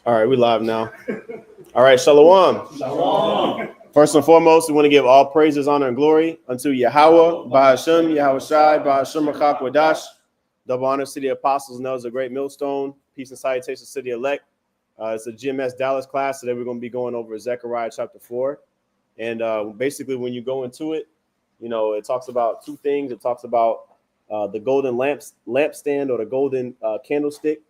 All right, we live now. All right, Shalom. Shalom. First and foremost, we want to give all praises, honor, and glory unto Yahweh, Bahashem, Yahweh Shai, Bahashem Rakak Wadash. Double honor to the apostles, and that was a great millstone. Peace and salutations to the elect. It's a GMS Dallas class. Today we're going to be going over Zechariah chapter 4. And basically, when you go into it, you know, it talks about two things. It talks about the golden lampstand or the golden candlestick,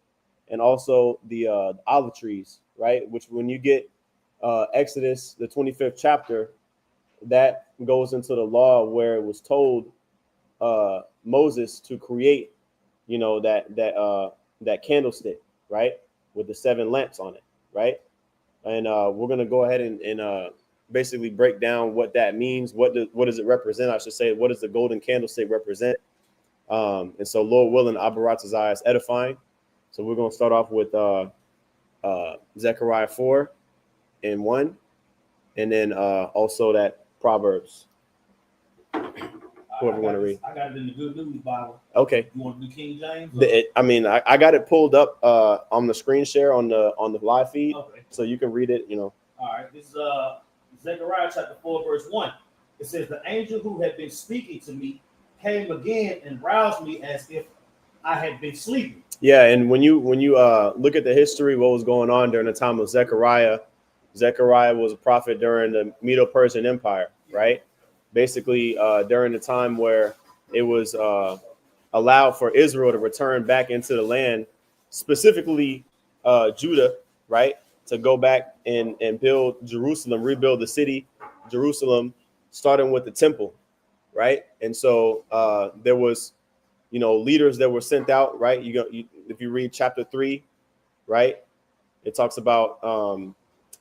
and also the olive trees, right? Which when you get Exodus, the 25th chapter, that goes into the law where it was told Moses to create, you know, that candlestick, right, with the 7 lamps on it, right? And we're gonna go ahead and basically break down what that means. What does it represent? I should say, what does the golden candlestick represent? And so, Lord willing, Abaratazai is edifying. So we're gonna start off with Zechariah 4 and 1, and then also that Proverbs. Whoever want to read. I got it in the Good News Bible. Okay. You want to do King James? I got it pulled up on the screen share on the live feed, Okay. So you can read it. You know. All right. This is Zechariah chapter 4, verse 1. It says, "The angel who had been speaking to me came again and roused me as if I had been sleeping." Yeah, and when you look at the history, what was going on during the time of Zechariah, Zechariah was a prophet during the Medo-Persian Empire, right? Basically, during the time where it was allowed for Israel to return back into the land, specifically Judah, right, to go back and build Jerusalem, rebuild the city, Jerusalem, starting with the temple, right? And so there was, you know, leaders that were sent out, right? If you read chapter 3, right, it talks about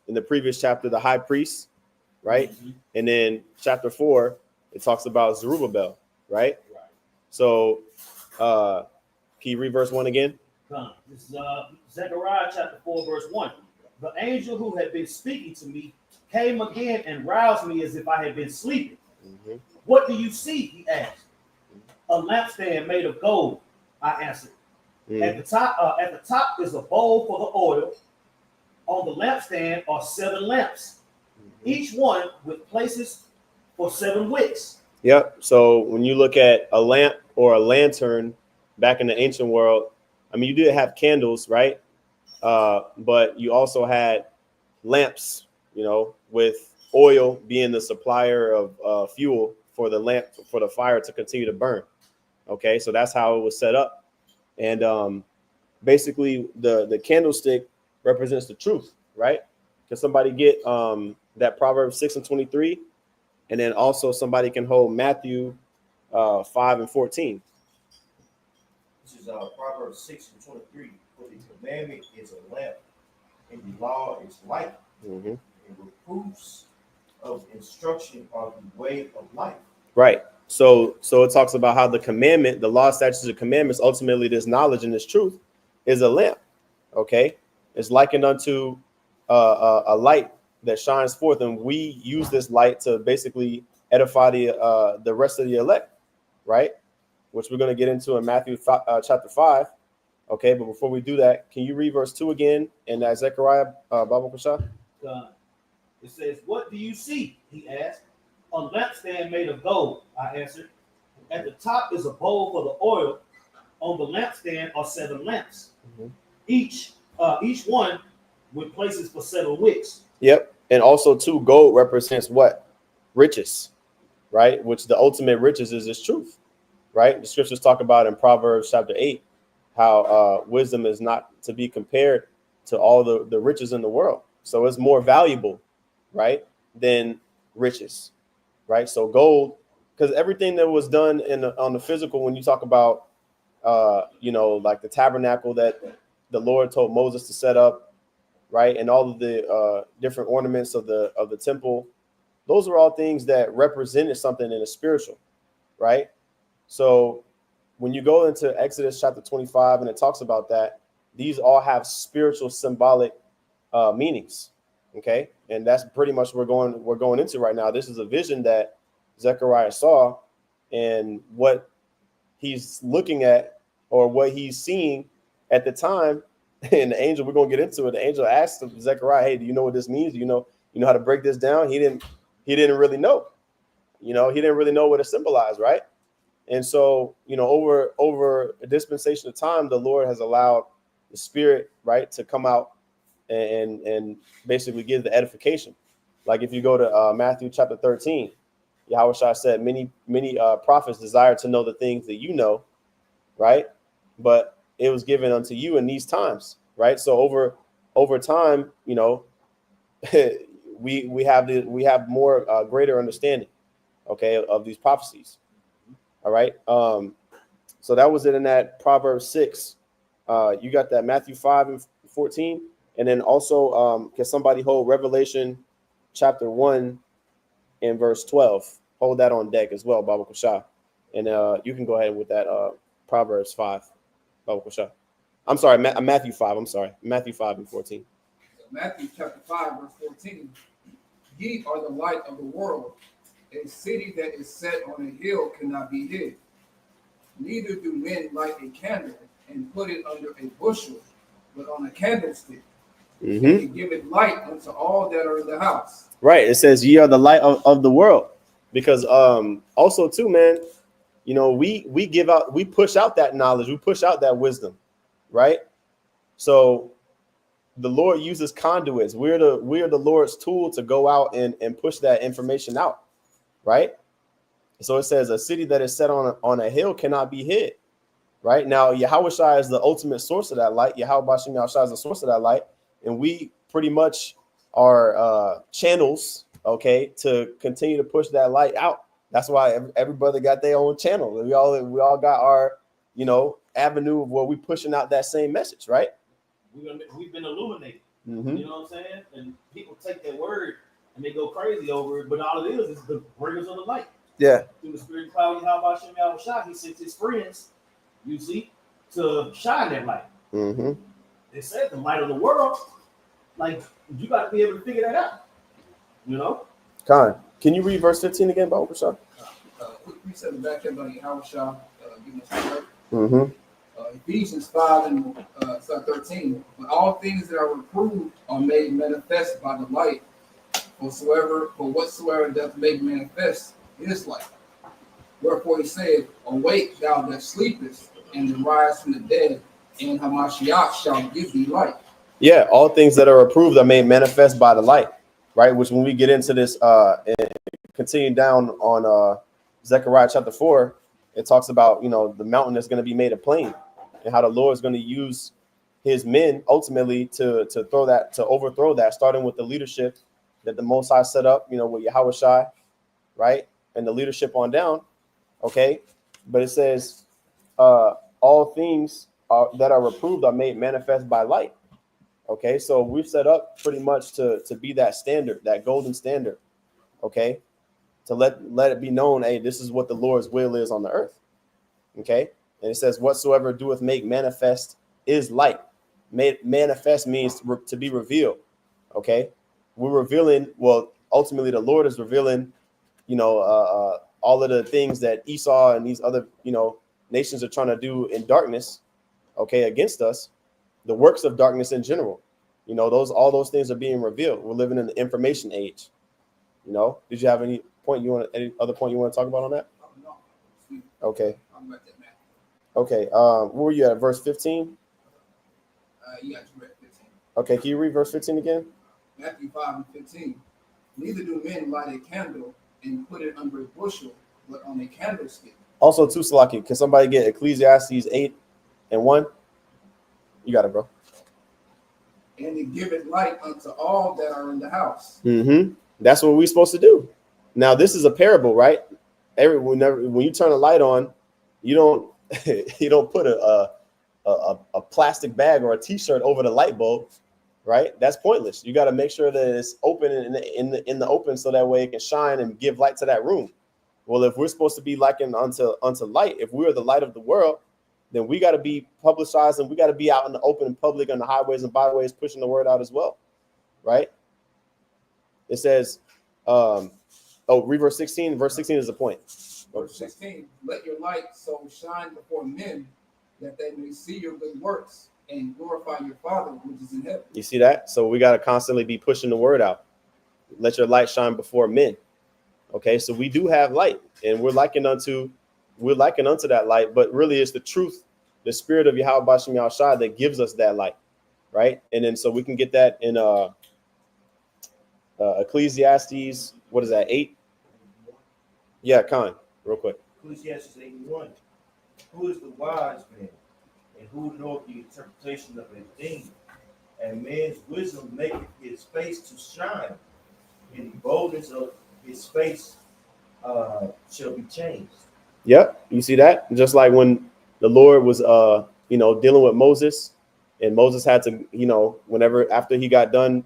in the previous chapter the high priest, right? Mm-hmm. And then chapter 4, it talks about Zerubbabel, right? So can you read verse 1 again? This is Zechariah chapter 4, verse 1. "The angel who had been speaking to me came again and roused me as if I had been sleeping." Mm-hmm. "What do you see?" he asked. "A lampstand made of gold," I answered. Mm-hmm. At the top is a bowl for the oil. On the lampstand are 7 lamps, each one with places for 7 wicks. Yep. So when you look at a lamp or a lantern back in the ancient world, I mean, you did have candles, right? But you also had lamps, you know, with oil being the supplier of fuel for the lamp, for the fire to continue to burn. Okay, so that's how it was set up. And basically the candlestick represents the truth, right? Can somebody get that Proverbs 6 and 23? And then also somebody can hold Matthew 5 and 14. This is Proverbs 6 and 23. "For the commandment is a lamp, and the law is light, mm-hmm. and reproofs of instruction are the way of life." Right. So it talks about how the commandment, the law, statutes, and commandments, ultimately this knowledge and this truth is a lamp. Okay, it's likened unto a light that shines forth, and we use this light to basically edify the rest of the elect, right? Which we're going to get into in Matthew chapter 5. Okay, but before we do that, can you read verse 2 again in that Zechariah Bible Pasha? It says, "What do you see?" he asked. "A lampstand made of gold," I answered. "At the top is a bowl for the oil. On the lampstand are 7 lamps, mm-hmm. each one with places for 7 wicks." Yep. And also, too, gold represents what? Riches, right? Which the ultimate riches is this truth, right? The scriptures talk about in Proverbs chapter 8 how wisdom is not to be compared to all the riches in the world. So it's more valuable, right, than riches, right? So gold, because everything that was done on the physical, when you talk about, you know, like the tabernacle that the Lord told Moses to set up, right, and all of the different ornaments of the temple, those are all things that represented something in the spiritual, right? So when you go into Exodus chapter 25 and it talks about that, these all have spiritual symbolic meanings. Okay, and that's pretty much what we're going into right now. This is a vision that Zechariah saw, and what he's looking at or what he's seeing at the time, and the angel, we're gonna get into it. The angel asked Zechariah, "Hey, do you know what this means? Do you know how to break this down?" He didn't really know. He didn't really know what it symbolized, right? And so, over a dispensation of time, the Lord has allowed the Spirit, right, to come out and basically give the edification. Like if you go to Matthew chapter 13, Yahweh said, many prophets desire to know the things that you know, right? But it was given unto you in these times, right? So over time, we have more greater understanding, okay, of these prophecies. All right. So that was it in that Proverbs 6. You got that Matthew 5 and 14. And then also, can somebody hold Revelation chapter 1 and verse 12? Hold that on deck as well, Baba Kusha. And you can go ahead with that Proverbs 5, Baba Kusha. I'm sorry, Matthew 5. I'm sorry, Matthew 5 and 14. Matthew chapter 5, verse 14. Ye are the light of the world. A city that is set on a hill cannot be hid. Neither do men light a candle and put it under a bushel, but on a candlestick, and to give it light unto all that are in the house. Right. It says, ye are the light of the world. Because also too, man, we push out that knowledge, we push out that wisdom, right? So the Lord uses conduits. We're the Lord's tool to go out and push that information out, right? So it says a city that is set on a hill cannot be hid, right? Now, Yahweh Shai is the ultimate source of that light. Yahweh Bashim Yahweh is the source of that light. And we pretty much are channels, okay, to continue to push that light out. That's why every brother got their own channel. We all got our, avenue of where we pushing out that same message, right? We've been illuminated. Mm-hmm. You know what I'm saying? And people take that word and they go crazy over it, but all it is the bringers of the light. Yeah. Through the spirit of cloud, Yahweh Shai, he sent his friends, you see, to shine that light. Mm-hmm. They said the light of the world. Like, you got to be able to figure that out. Khan, can you read verse 15 again, Baba Shah? We said the back end by Yahweh Shai, giving us the word. Mm-hmm. Ephesians 5 and 13. But all things that are reproved are made manifest by the light. For whatsoever doth make manifest is light. Wherefore he said, awake thou that sleepest, and arise from the dead, and Hamashiach shall give thee light. Yeah, all things that are approved are made manifest by the light, right? Which when we get into this and continue down on Zechariah chapter 4, it talks about, the mountain that's going to be made a plain and how the Lord is going to use his men ultimately to overthrow that, starting with the leadership that the Most High set up, with Yahweh Shai, right? And the leadership on down, okay? But it says all things that are reproved are made manifest by light. Okay, so we've set up pretty much to be that standard, that golden standard, okay, to let it be known, hey, this is what the Lord's will is on the earth, okay? And it says, whatsoever doeth make manifest is light. Manifest means to be revealed, okay? We're revealing, well, ultimately the Lord is revealing, all of the things that Esau and these other, nations are trying to do in darkness, okay, against us. The works of darkness in general, all those things are being revealed. We're living in the information age. Did you have any other point you want to talk about on that? No. Okay. I'm back at Matthew. Okay. Where were you at? Verse 15? You read 15. Okay. Can you read verse 15 again? Matthew 5 and 15. Neither do men light a candle and put it under a bushel, but on a candlestick. Also, too, Salaki, can somebody get Ecclesiastes 8 and 1? You got it, bro. And to give it light unto all that are in the house. Mm-hmm. That's what we're supposed to do. Now, this is a parable, right? When you turn a light on, you don't you don't put a plastic bag or a T-shirt over the light bulb, right? That's pointless. You got to make sure that it's open in the open, so that way it can shine and give light to that room. Well, if we're supposed to be likened unto light, if we are the light of the world, then we got to be publicized and we got to be out in the open and public on the highways and byways pushing the word out as well, right? It says, read verse 16. Verse 16 is the point. Verse 16, let your light so shine before men that they may see your good works and glorify your Father which is in heaven. You see that? So we got to constantly be pushing the word out. Let your light shine before men. Okay, so we do have light, and we're likened unto that light, but really it's the truth, the spirit of Yahweh Bashem Yahushua that gives us that light, right? And then so we can get that in Ecclesiastes, what is that, 8? Yeah, Khan, real quick. Ecclesiastes 8:1. Who is the wise man, and who knoweth the interpretation of a thing? And man's wisdom maketh his face to shine, and the boldness of his face shall be changed. Yep, you see that? Just like when the Lord was dealing with Moses, and Moses had to, whenever after he got done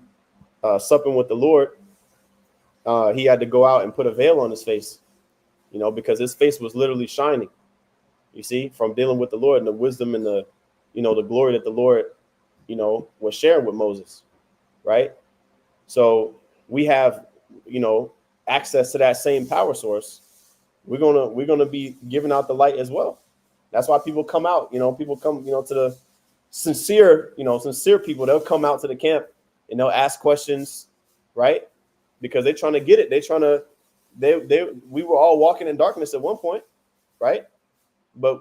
supping with the Lord, he had to go out and put a veil on his face, because his face was literally shining. You see, from dealing with the Lord and the wisdom and the glory that the Lord, was sharing with Moses, right? So we have, access to that same power source. We're gonna be giving out the light as well. That's why people come out. People come, to the sincere people. They'll come out to the camp and they'll ask questions, right? Because they're trying to get it. We were all walking in darkness at one point, right? But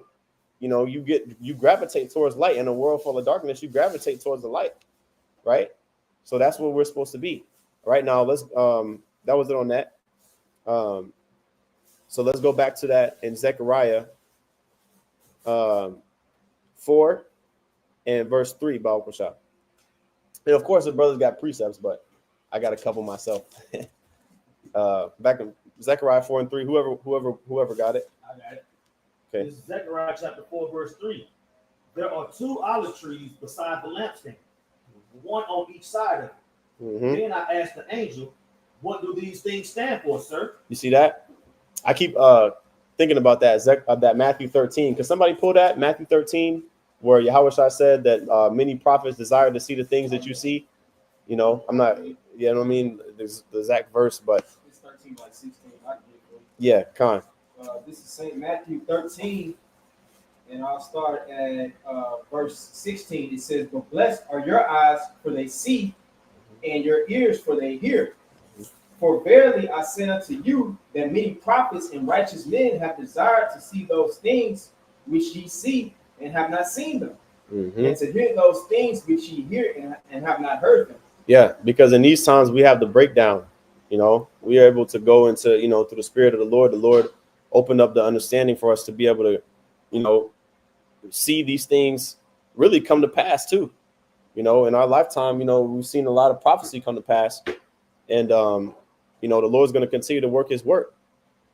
you gravitate towards light. In a world full of darkness, you gravitate towards the light, right? So that's what we're supposed to be. Right now, let's that was it on that. So let's go back to that in Zechariah 4 and verse 3, Baal Shah. And of course, the brothers got precepts, but I got a couple myself. Back in Zechariah 4 and 3, whoever got it. I got it. Okay. This is Zechariah chapter 4, verse 3. There are 2 olive trees beside the lampstand, one on each side of it. Mm-hmm. Then I asked the angel, what do these things stand for, sir? You see that? I keep thinking about that Matthew 13. Can somebody pull that Matthew 13, where Yahweh said that many prophets desire to see the things that you see? I'm not, what I mean, there's the exact verse, but It's 13 by 16. I can get it. yeah, Khan. This is St. Matthew 13, and I'll start at verse 16. It says, but blessed are your eyes, for they see, and your ears, for they hear. For verily I say unto you, that many prophets and righteous men have desired to see those things which ye see, and have not seen them, and to hear those things which ye hear, and have not heard them. Yeah, because in these times we have the breakdown. We are able to go into, through the Spirit of the Lord. The Lord opened up the understanding for us to be able to, see these things really come to pass too. In our lifetime, we've seen a lot of prophecy come to pass, and the Lord's going to continue to work His work,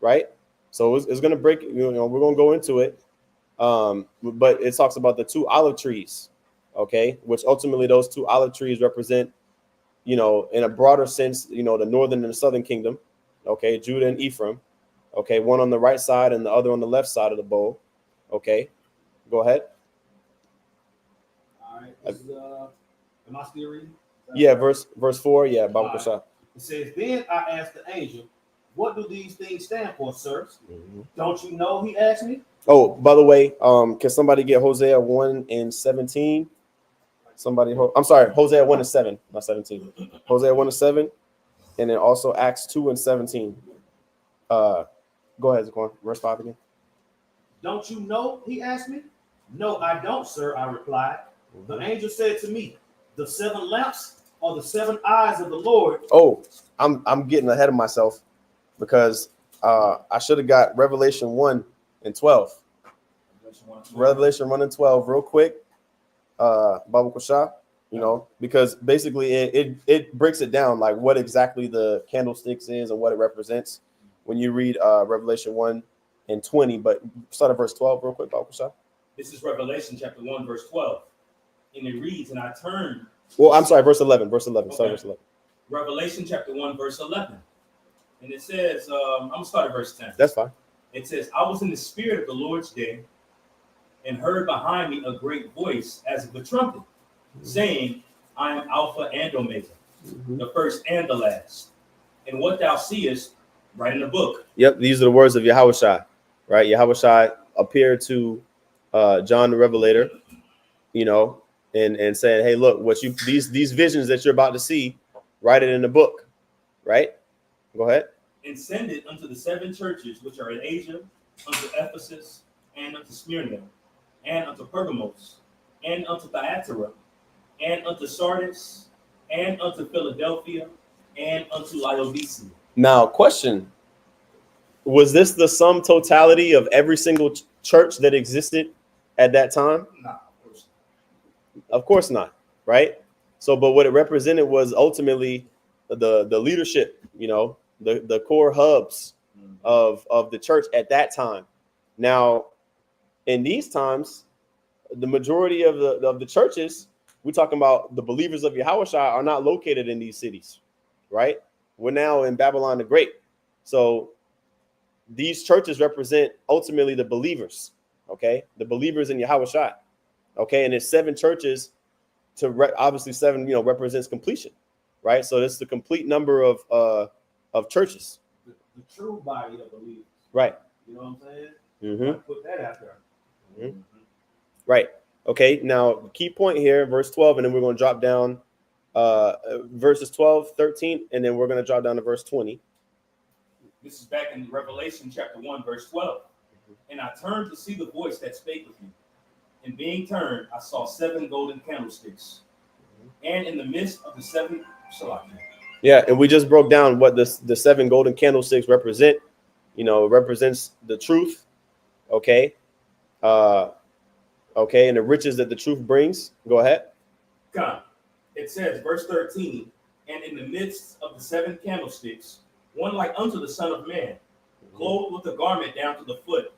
right? So it's going to break. We're going to go into it, but it talks about the 2 olive trees, okay, which ultimately those 2 olive trees represent, in a broader sense, the northern and the southern kingdom, okay, Judah and Ephraim, okay, one on the right side and the other on the left side of the bowl, okay. Go ahead. All right. This is, am I still reading? Yeah, verse 4. Yeah, Baal Shah. It says, then I asked the angel, what do these things stand for, sir? Don't you know? He asked me. Oh, by the way, can somebody get Hosea 1 and 17? I'm sorry, Hosea 1 and 7, not 17. Hosea 1 and 7, and then also Acts 2 and 17. Go ahead, Zaquan. Verse 5 again. Don't you know? He asked me. No, I don't, sir, I replied. The angel said to me, the 7 lamps are the 7 eyes of the Lord. Oh, I'm getting ahead of myself, because I should have got Revelation 1 and 12. Revelation 1 and 12 real quick. Babu Shah, because basically it breaks it down, like what exactly the candlesticks is and what it represents when you read Revelation 1 and 20. But start at verse 12 real quick, Babu Shah. This is Revelation chapter 1, verse 12. And it reads, and I turned. Well, I'm sorry, verse 11. Verse 11. Okay. Sorry, verse 11. Revelation chapter 1, verse 11. And it says, I'm going to start at verse 10. That's fine. It says, I was in the spirit of the Lord's day, and heard behind me a great voice as of a trumpet, saying, I am Alpha and Omega, the first and the last. And what thou seest, write in the book. Yep, these are the words of Yahushua, right? Yahushua appeared to John the Revelator, and saying, hey, look, what you these visions that you're about to see, write it in the book, right? Go ahead. And send it unto the 7 churches which are in Asia, unto Ephesus, and unto Smyrna, and unto Pergamos, and unto Thyatira, and unto Sardis, and unto Philadelphia, and unto Laodicea. Now, question: was this the sum totality of every single church that existed at that time? Nah, Of course not, right? So, but what it represented was ultimately the leadership, the core hubs of the church at that time. Now, in these times, the majority of the churches, we're talking about the believers of Yahushua, are not located in these cities, right? We're now in Babylon the Great. So these churches represent ultimately the believers, okay? The believers in Yahushua, okay? And it's 7 churches obviously 7, represents completion, right? So this is the complete number of churches. The true body of believers. Right. You know what I'm saying? Mm-hmm. Put that out there. Mm-hmm. Right. Okay. Now, key point here, verse 12, and then we're going to drop down verses 12, 13, and then we're going to drop down to verse 20. This is back in Revelation chapter 1, verse 12. And I turned to see the voice that spake with me. And being turned, I saw 7 golden candlesticks. And in the midst of the 7, yeah, and we just broke down what the 7 golden candlesticks represent. It represents the truth. Okay. Okay, and the riches that the truth brings. Go ahead. God. It says, verse 13, and in the midst of the 7 candlesticks, one like unto the Son of Man, clothed with a garment down to the foot,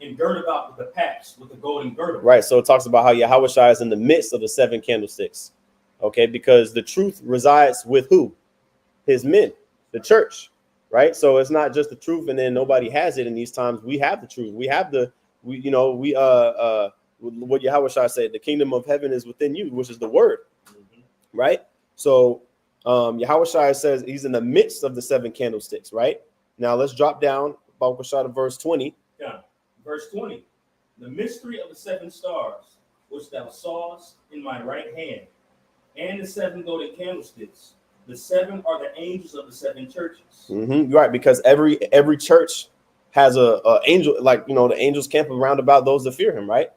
and girt about with the paps with a golden girdle. Right. So it talks about how Yahushua is in the midst of the 7 candlesticks. Okay, because the truth resides with who? His men, the church. Right. So it's not just the truth, and then nobody has it in these times. We have the truth. We have what Yahushua said, the kingdom of heaven is within you, which is the word. Right. So Yahushua says he's in the midst of the 7 candlesticks. Right. Now let's drop down about verse 20. Yeah. Verse 20, the mystery of the 7 stars, which thou sawest in my right hand, and the 7 golden candlesticks. The 7 are the angels of the 7 churches. Mm-hmm. Right, because every church has a angel, the angels camp around about those that fear him, right?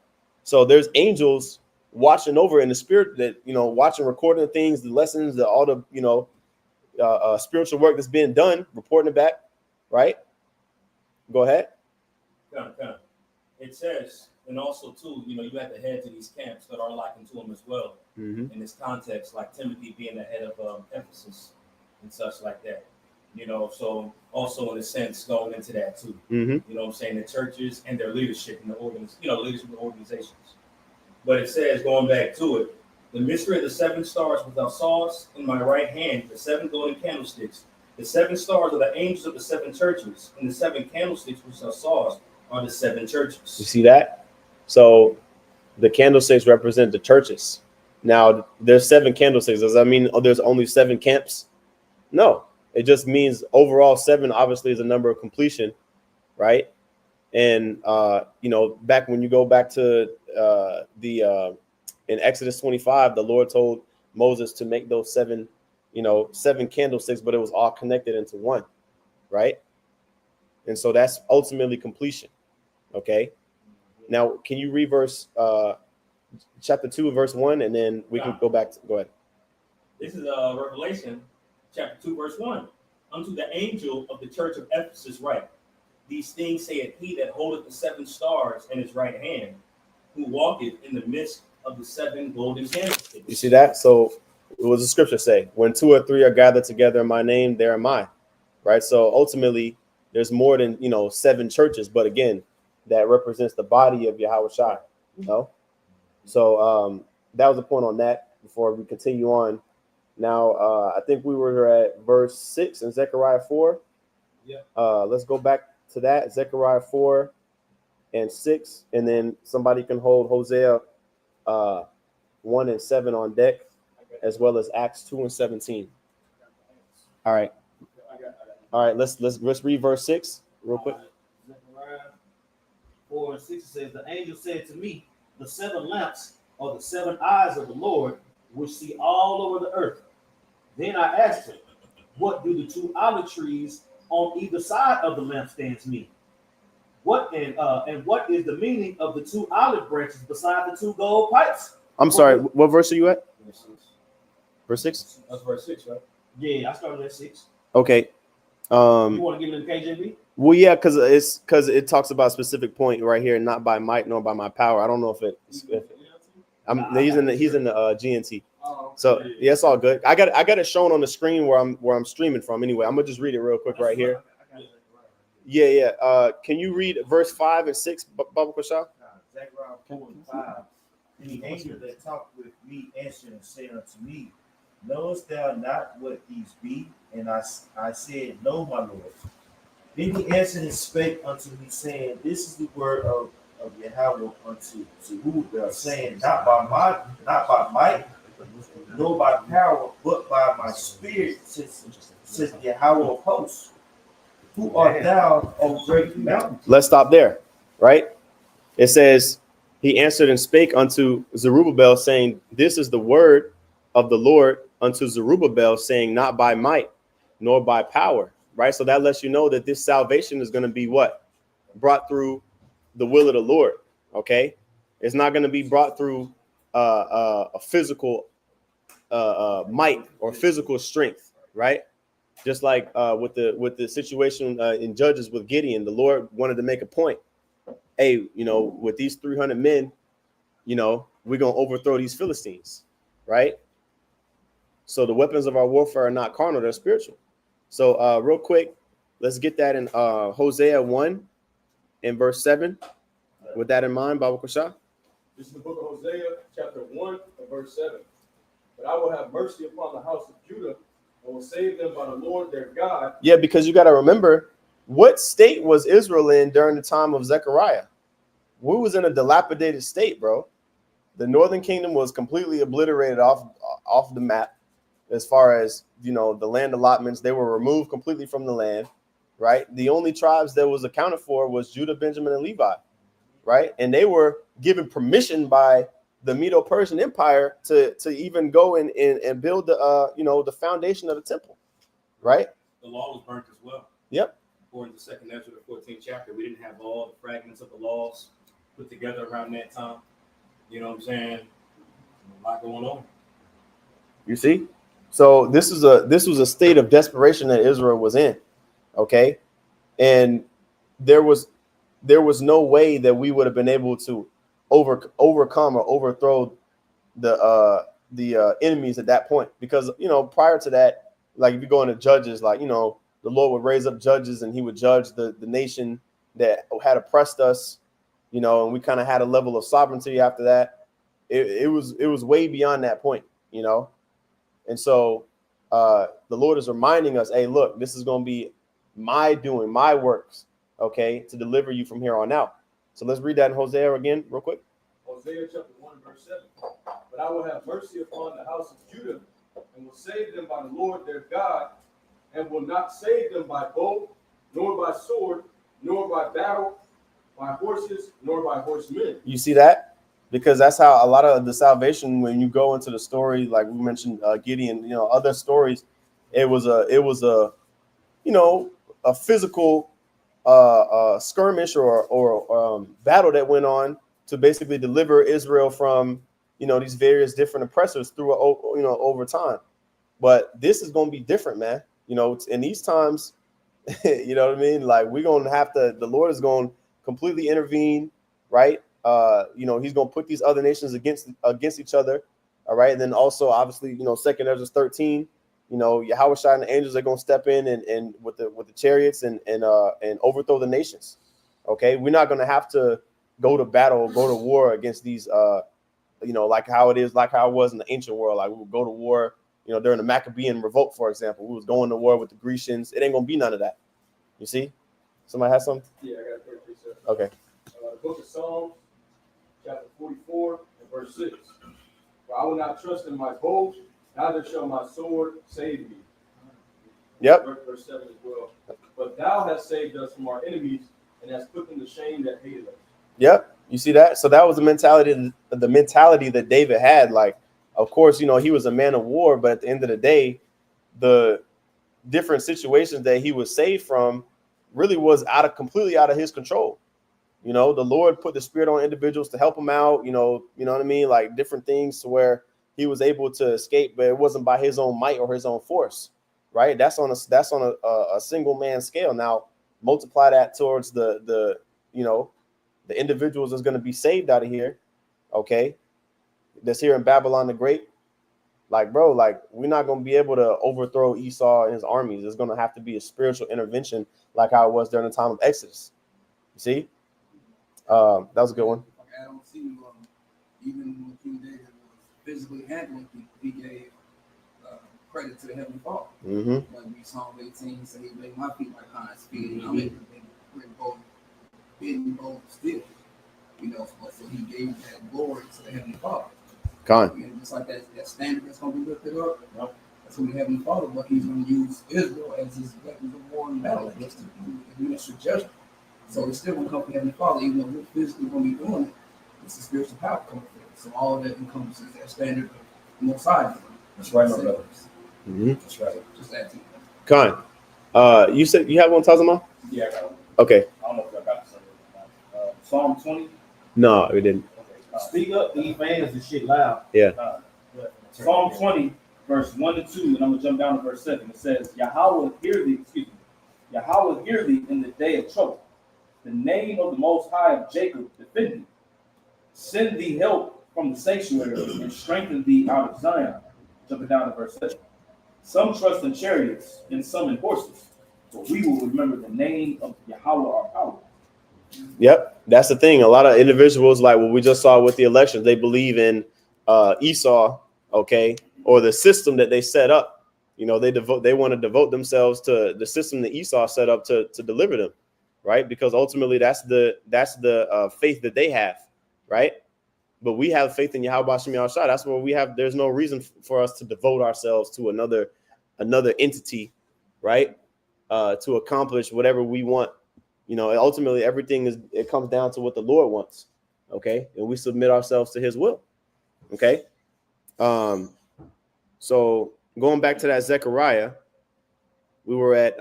So there's angels watching over in the spirit that, watching, recording things, the lessons, all the, spiritual work that's being done, reporting it back, right? Go ahead. Come. It says, and also too, you have the heads of these camps that are likened to them as well. Mm-hmm. In this context, like Timothy being the head of Ephesus and such like that. So also in a sense going into that too. Mm-hmm. I'm saying, the churches and their leadership in the leadership of organizations. But it says, going back to it, the mystery of the 7 stars which thou sawest in my right hand, the 7 golden candlesticks. The 7 stars are the angels of the 7 churches, and the 7 candlesticks which thou sawest are the 7 churches. You see that? So the candlesticks represent the churches. Now there's 7 candlesticks. Does that mean there's only 7 camps? No, it just means overall 7 obviously is a number of completion, right? And back when you go back to in Exodus 25, the Lord told Moses to make those 7 candlesticks, but it was all connected into one, right? And so that's ultimately completion. Okay. Now, can you read chapter 2, verse 1, and then we can go back. Go ahead. This is Revelation chapter 2, verse 1. Unto the angel of the church of Ephesus write, these things saith he that holdeth the 7 stars in his right hand, who walketh in the midst of the 7 golden candlesticks. You see that? So what does the scripture say? When 2 or 3 are gathered together in my name, there am I. Right. So ultimately, there's more than 7 churches, but again, that represents the body of Yahushua. So that was a point on that before we continue on. Now, I think we were at verse 6 in Zechariah 4. Yeah. Let's go back to that. Zechariah 4 and 6. And then somebody can hold Hosea 1 and 7 on deck, as well as Acts 2 and 17. All right. All right. Let's read verse 6 real quick. Zechariah 4 and 6 says, the angel said to me, the 7 lamps are the 7 eyes of the Lord, which see all over the earth. Then I asked him, what do the 2 olive trees on either side of the lampstands mean? What and what is the meaning of the 2 olive branches beside the 2 gold pipes? I'm sorry. What verse are you at? Verse 6. That's verse 6, right? Yeah, I started at 6. Okay. You want to give it in KJV? Well, yeah, because it talks about a specific point right here, not by might nor by my power. I don't know if he's in the GNT. So yeah, it's all good. I got it shown on the screen where I'm streaming from. Anyway, I'm gonna just read it real quick right here. Yeah. Can you read verse 5 and 6, Baba Kashah? Zechariah 4:5. And the angel that talked with me answered and said unto me, knowest thou not what these be? And I said, no, my Lord. Then he answered and spake unto me, saying, this is the word of Yahweh unto Zerubbabel, saying, not by might, nor by power, but by my spirit, says Yahweh of hosts. Who art thou, O great mountain? Let's stop there, right? It says, he answered and spake unto Zerubbabel, saying, this is the word of the Lord unto Zerubbabel, saying, not by might, nor by power, right? So that lets you know that this salvation is going to be what? Brought through the will of the Lord, okay? It's not going to be brought through a physical might or physical strength, right? Just like with the situation in Judges with Gideon, the Lord wanted to make a point. Hey, with these 300 men, we're going to overthrow these Philistines, right? So the weapons of our warfare are not carnal, they're spiritual. So real quick, let's get that in Hosea 1 and verse 7. With that in mind, Baba Kashah. This is the book of Hosea, chapter 1 and verse 7. But I will have mercy upon the house of Judah and will save them by the Lord their God. Yeah, because you got to remember, what state was Israel in during the time of Zechariah? We was in a dilapidated state, bro. The northern kingdom was completely obliterated off the map. As far as, the land allotments, they were removed completely from the land, right? The only tribes that was accounted for was Judah, Benjamin, and Levi, right? And they were given permission by the Medo-Persian Empire to even go and build the foundation of the temple, right? The law was burnt as well. Yep. According to 2nd Ezra, the 14th chapter, we didn't have all the fragments of the laws put together around that time. You know what I'm saying? A lot going on. You see? So this was a state of desperation that Israel was in, okay? And there was no way that we would have been able to overcome or overthrow the enemies at that point, because prior to that, like if you go into Judges, like the Lord would raise up judges and he would judge the nation that had oppressed us, and we kind of had a level of sovereignty after that. It was way beyond that point, and so the Lord is reminding us, hey, look, this is going to be my doing, my works, okay, to deliver you from here on out. So let's read that in Hosea again real quick. Hosea chapter 1 verse 7. But I will have mercy upon the house of Judah and will save them by the Lord their God, and will not save them by bow, nor by sword, nor by battle, by horses, nor by horsemen. You see that? Because that's how a lot of the salvation, when you go into the story, like we mentioned Gideon, other stories, it was a physical skirmish or battle that went on to basically deliver Israel from these various different oppressors through over time. But this is going to be different, man. In these times, you know what I mean? Like we're going to have to, the Lord is going to completely intervene, right? He's going to put these other nations against each other. All right. And then also, obviously, 2nd Ezra 13, Yahweh and the angels are going to step in and with the chariots and overthrow the nations. OK, we're not going to have to go to battle, go to war against these, like how it was in the ancient world. Like we would go to war, during the Maccabean revolt, for example. We was going to war with the Grecians. It ain't going to be none of that. You see? Somebody has something? Yeah, I got a quick precept. Okay. The book of Psalms, chapter 44 and verse 6. For I will not trust in my bow, neither shall my sword save me. Yep. Verse 7 as well. But thou hast saved us from our enemies, and hast put them to shame that hated us. Yep. You see that? So that was the mentality that David had. Like, of course, you know, he was a man of war, but at the end of the day, the different situations that he was saved from really was completely out of his control. You know, the Lord put the Spirit on individuals to help him out, you know what I mean? Like different things to where he was able to escape, but it wasn't by his own might or his own force, right? That's on a single man scale. Now multiply that towards the you know, the individuals that's going to be saved out of here, okay? That's here in Babylon the Great. Like, bro, like we're not going to be able to overthrow Esau and his armies. It's going to have to be a spiritual intervention like how it was during the time of Exodus. You see? That was a good one. I don't see even when King David was physically handling people, he gave credit to the Heavenly Father. Mm-hmm. Like we Psalm 18 say, he made my feet like hinds feet, and I'm able to be bold still. You know, so he gave that glory to the Heavenly Father. And just like that standard that's going to be lifted up, that's going to be Heavenly Father, but he's going to use Israel as his weapons of war and battle against the ministry judgment. So it's still going to come from Heavenly Father, even though we're physically going to be doing it. It's the spiritual power coming from it. So all of that encompasses that standard of Most High. That's right, my brother. Mm-hmm. That's right. Just add to that. You said you have one, Tazama? Yeah, I got one. Okay. I don't know if I got this. Psalm 20. No, we didn't. Okay. Speak up, these fans and shit loud. Yeah. Psalm 20, verse 1 to 2, and I'm gonna jump down to verse 7. It says, Yahweh hear thee, Yahweh hear thee in the day of trouble. The name of the Most High of Jacob defend thee. Send thee help from the sanctuary and strengthen thee out of Zion. Jumping down to verse 7. Some trust in chariots and some in horses, but we will remember the name of Yahweh our power. Yep, that's the thing. A lot of individuals, like what we just saw with the elections, they believe in Esau, okay, or the system that they set up. You know, they want to devote themselves to the system that Esau set up to deliver them, right? Because ultimately, that's the faith that they have, right? But we have faith in Yahweh Shem Yahushua. That's where we have. There's no reason for us to devote ourselves to another entity, right? To accomplish whatever we want. You know, ultimately, it comes down to what the Lord wants. Okay, and we submit ourselves to His will. Okay. So going back to that Zechariah, we were at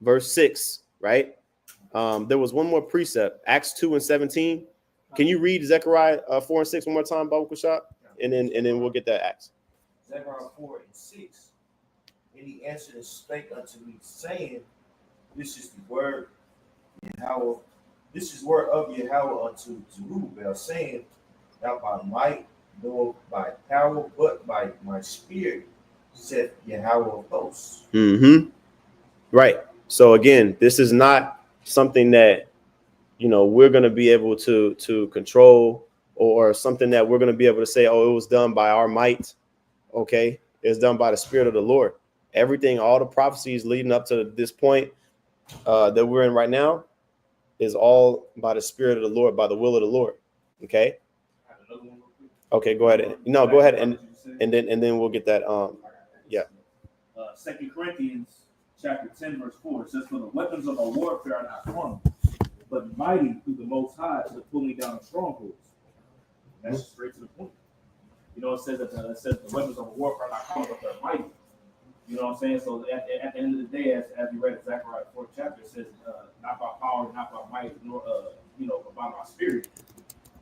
verse 6, right? There was one more precept, Acts 2:17. Can you read Zechariah 4 and 6 one more time, Babu Kushab? And then we'll get that Acts. Zechariah 4 and 6. And he answered and spake unto me, saying, This is the word Yahweh. This is word of Yahweh unto Zerubbabel, saying, Not by might, nor by power, but by my spirit, saith Yahweh of hosts. Mm-hmm. Right. So again, this is not something that, you know, we're going to be able to control, or something that we're going to be able to say, oh, it was done by our might. Okay. It's done by the Spirit of the Lord. Everything, all the prophecies leading up to this point that we're in right now is all by the Spirit of the Lord, by the will of the Lord. Okay. Okay, go ahead. No, go ahead and then we'll get that. Yeah. 2 Corinthians chapter 10, verse 4. It says, For the weapons of our warfare are not carnal, but mighty through the Most High to the pulling down of strongholds. That's straight to the point. You know, it says that the weapons of warfare are not carnal, but they're mighty. You know what I'm saying? So at the end of the day, as you read in Zechariah 4th chapter, it says, not by power, not by might, nor but by my spirit.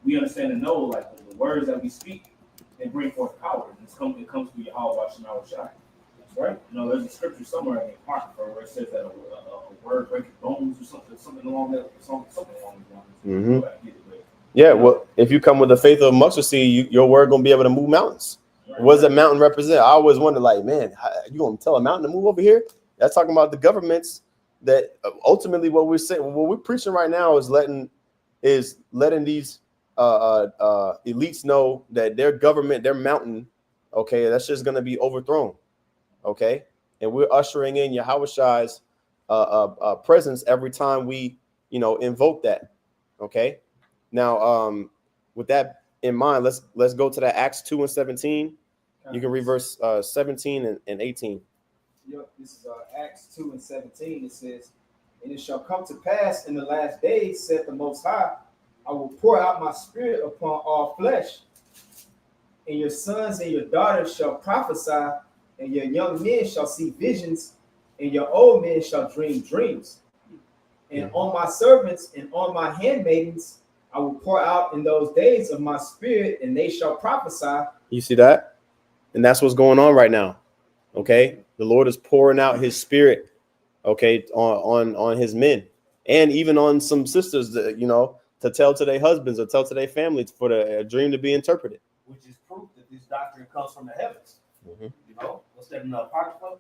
We understand and know, like, the words that we speak, they bring forth power. It comes through Yahweh Shem Yahushua. Right? You know, there's a scripture somewhere in the Apocrypha where it says that a word breaks bones or something along that, something along those lines. Mm-hmm. Yeah, well, if you come with the faith of a mustard seed, your word gonna be able to move mountains. Right. What does that mountain represent? I always wonder, like, man, you gonna tell a mountain to move over here? That's talking about the governments that ultimately what we're saying, what we're preaching right now is letting these elites know that their government, their mountain, okay, that's just gonna be overthrown. Okay, and we're ushering in Yahushua's presence every time we, invoke that. Okay, now with that in mind, let's go to that Acts 2 and 17. You can read verse 17 and 18. Yep, this is Acts 2 and 17. It says, And it shall come to pass in the last days, saith the Most High, I will pour out my spirit upon all flesh, and your sons and your daughters shall prophesy, and your young men shall see visions, and your old men shall dream dreams. And on my servants and on my handmaidens I will pour out in those days of my spirit, and they shall prophesy. You see that? And that's what's going on right now. Okay, the Lord is pouring out his spirit, okay, on his men, and even on some sisters that, you know, to tell to their husbands or tell to their families for the dream to be interpreted. Which is proof that this doctrine comes from the heavens. Mhm. You know, what's that in the Apocrypha?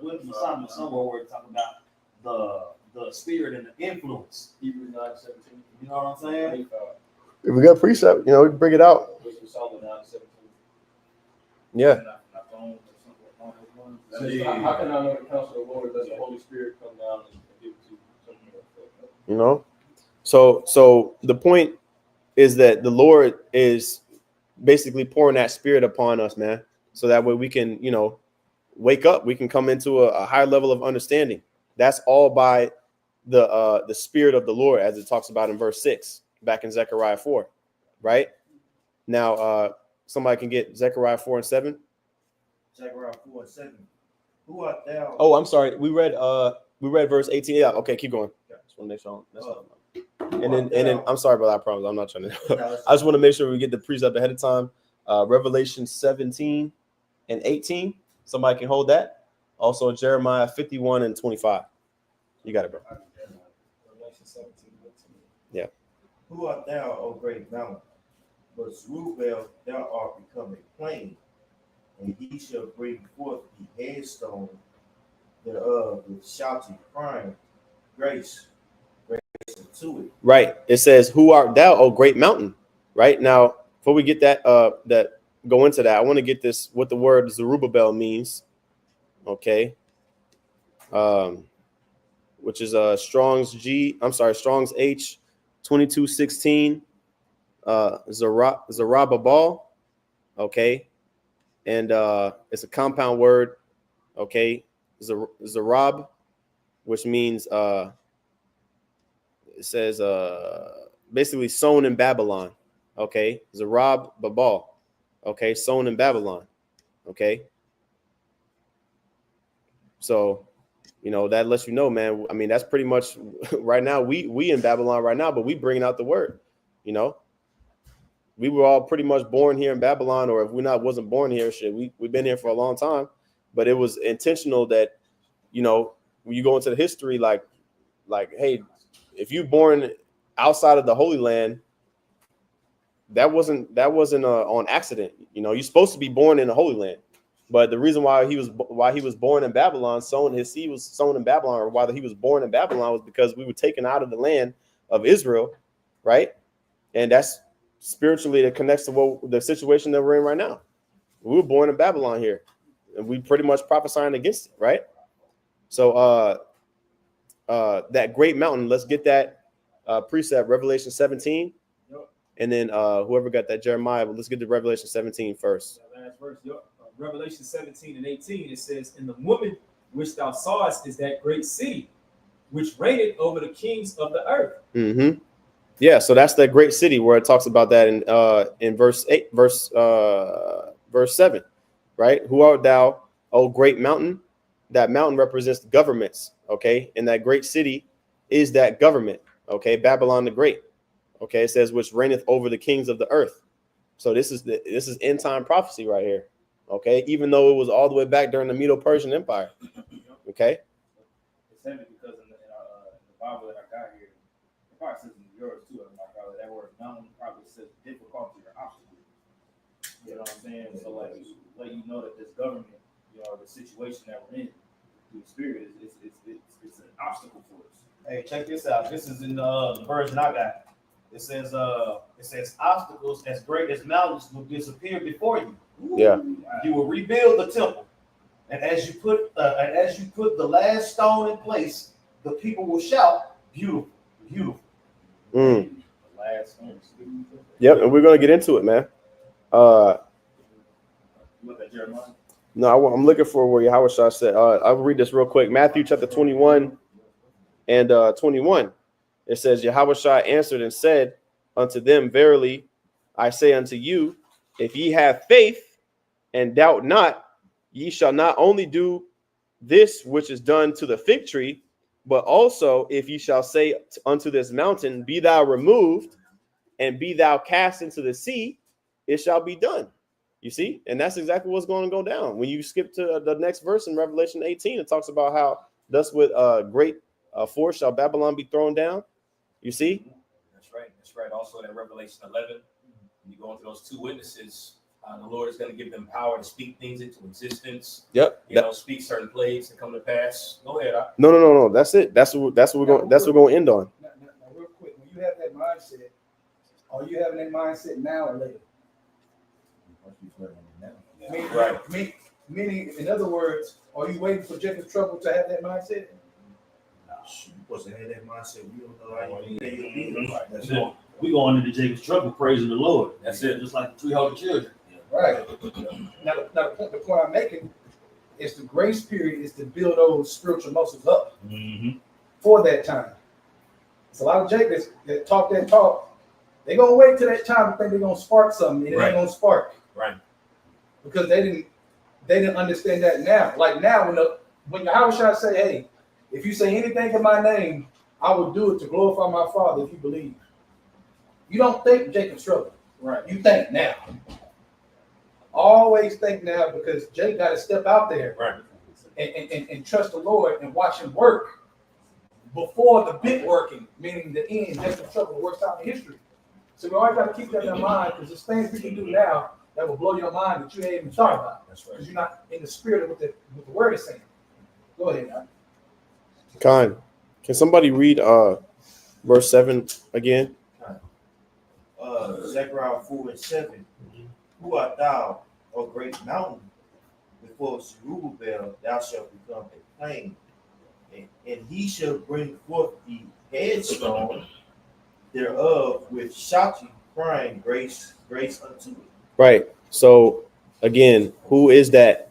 Wisdom of Solomon, somewhere where it's talking about the spirit and the influence. Hebrews 9:17. You know what I'm saying? If we got precept, you know, we bring it out. Wisdom of Solomon 9:17. Yeah. How can I know the counsel of the Lord unless the Holy Spirit come down and give it to you? You know, so the point is that the Lord is basically pouring that spirit upon us, man, so that way we can, you know, wake up, we can come into a higher level of understanding. That's all by the spirit of the Lord, as it talks about in verse 6 back in Zechariah 4, right? Now somebody can get Zechariah 4 and 7. Zechariah 4 and 7. Who art thou? Oh, I'm sorry, we read verse 18. Yeah, okay, keep going. Just want to make sure that's not. And then I'm sorry about that. I promise I'm not trying to. I just want to make sure we get the precept ahead of time. Revelation 17 and 18. Somebody can hold that. Also Jeremiah 51 and 25. You got it, bro. Revelation 17, 18. Yeah. Who art thou, O great mountain? But Zerubbabel, thou art become a plain, and he shall bring forth the headstone thereof with shouting, crying, grace to it. Right. It says, "Who art thou, O great mountain?" Right now, before we get that go into that, I want to get this what the word Zerubbabel means. Okay. Which is Strong's H 2216. Zerubbabel. Okay. And it's a compound word. Okay. Zerub, which means it says basically sown in Babylon. Okay. Zerubbabel. Okay. Sown in Babylon. Okay. So, you know, that lets you know, man. I mean, that's pretty much right now. We in Babylon right now, but we bringing out the word. You know, we were all pretty much born here in Babylon, or if we wasn't born here, shit, we've been here for a long time. But it was intentional that, you know, when you go into the history, like, hey, if you born outside of the Holy Land, that wasn't on accident. You know, you're supposed to be born in the Holy Land. But the reason why he was born in Babylon, his seed was sown in Babylon, or why he was born in Babylon, was because we were taken out of the land of Israel, right? And that's spiritually that connects to the situation that we're in right now. We were born in Babylon here, and we pretty much prophesying against it, right? So that great mountain, let's get that precept, Revelation 17. And then whoever got that Jeremiah, but let's get to Revelation 17 first. Last verse, Revelation 17 and 18, it says, "And the woman which thou sawest is that great city, which reigneth over the kings of the earth." Mm-hmm. Yeah, so that's that great city where it talks about that in verse 8, verse 7, right? Who art thou, O great mountain? That mountain represents governments, okay? And that great city is that government, okay? Babylon the Great, okay? It says which reigneth over the kings of the earth. So this is end time prophecy right here, okay? Even though it was all the way back during the Medo-Persian Empire, okay? It's heavy because in the Bible that I got here, it probably says in yours too. That word mountain probably says difficulty or obstacle. You know what I'm saying? So like, let you know that this government, you know, the situation that we're in, through the spirit, it's an obstacle for us. Hey, check this out. This is in the version I got. It says obstacles as great as mountains will disappear before you. Yeah. You will rebuild the temple, and as you put the last stone in place, the people will shout, "Beautiful, beautiful." Mm. The last stone. Yep, and we're gonna get into it, man. Look at Jeremiah. No, I'm looking for where Yahweh said. I'll read this real quick. Matthew chapter 21 and 21. It says, Yahushua answered and said unto them, verily, I say unto you, if ye have faith and doubt not, ye shall not only do this which is done to the fig tree, but also if ye shall say unto this mountain, be thou removed, and be thou cast into the sea, it shall be done. You see? And that's exactly what's going to go down. When you skip to the next verse in Revelation 18, it talks about how thus with great force shall Babylon be thrown down. You see? That's right. That's right. Also in Revelation 11, when you go into those two witnesses, the Lord is going to give them power to speak things into existence. Yep. You know, speak certain plagues to come to pass. Go ahead. No. That's it. That's what we're going. That's what we're going to end on. Now, real quick, when you have that mindset, are you having that mindset now or later? Meaning, in other words, are you waiting for Jacob's trouble to have that mindset? You supposed to have that mindset. We don't know how you pay your bills. That's it. We go into Jacob's trouble praising the Lord. That's it. Just like the 300 children. Right. Now the point I'm making is the grace period is to build those spiritual muscles up for that time. It's a lot of Jacobs that talk that talk. They're gonna wait till that time to think they're gonna spark something, and it ain't gonna spark. Right. Because they didn't understand that now. Like now, when Yahushua say, hey, if you say anything in my name, I will do it to glorify my Father if you believe. You don't think Jacob's trouble. Right. You think now. Always think now, because Jake got to step out there and trust the Lord and watch him work before the bit working, meaning the end. Jacob's trouble works out in history. So we always got to keep that in our mind, because there's things we can do now that will blow your mind that you ain't even thought about. That's right. Because you're not in the spirit of what the word is saying. Go ahead, man. Khan, can somebody read verse 7 again? Zechariah 4:7. Who art thou, O great mountain? Before Zerubbabel thou shalt become a plain, and he shall bring forth the headstone thereof with shouting, crying, grace unto it. Right. So again, who is that?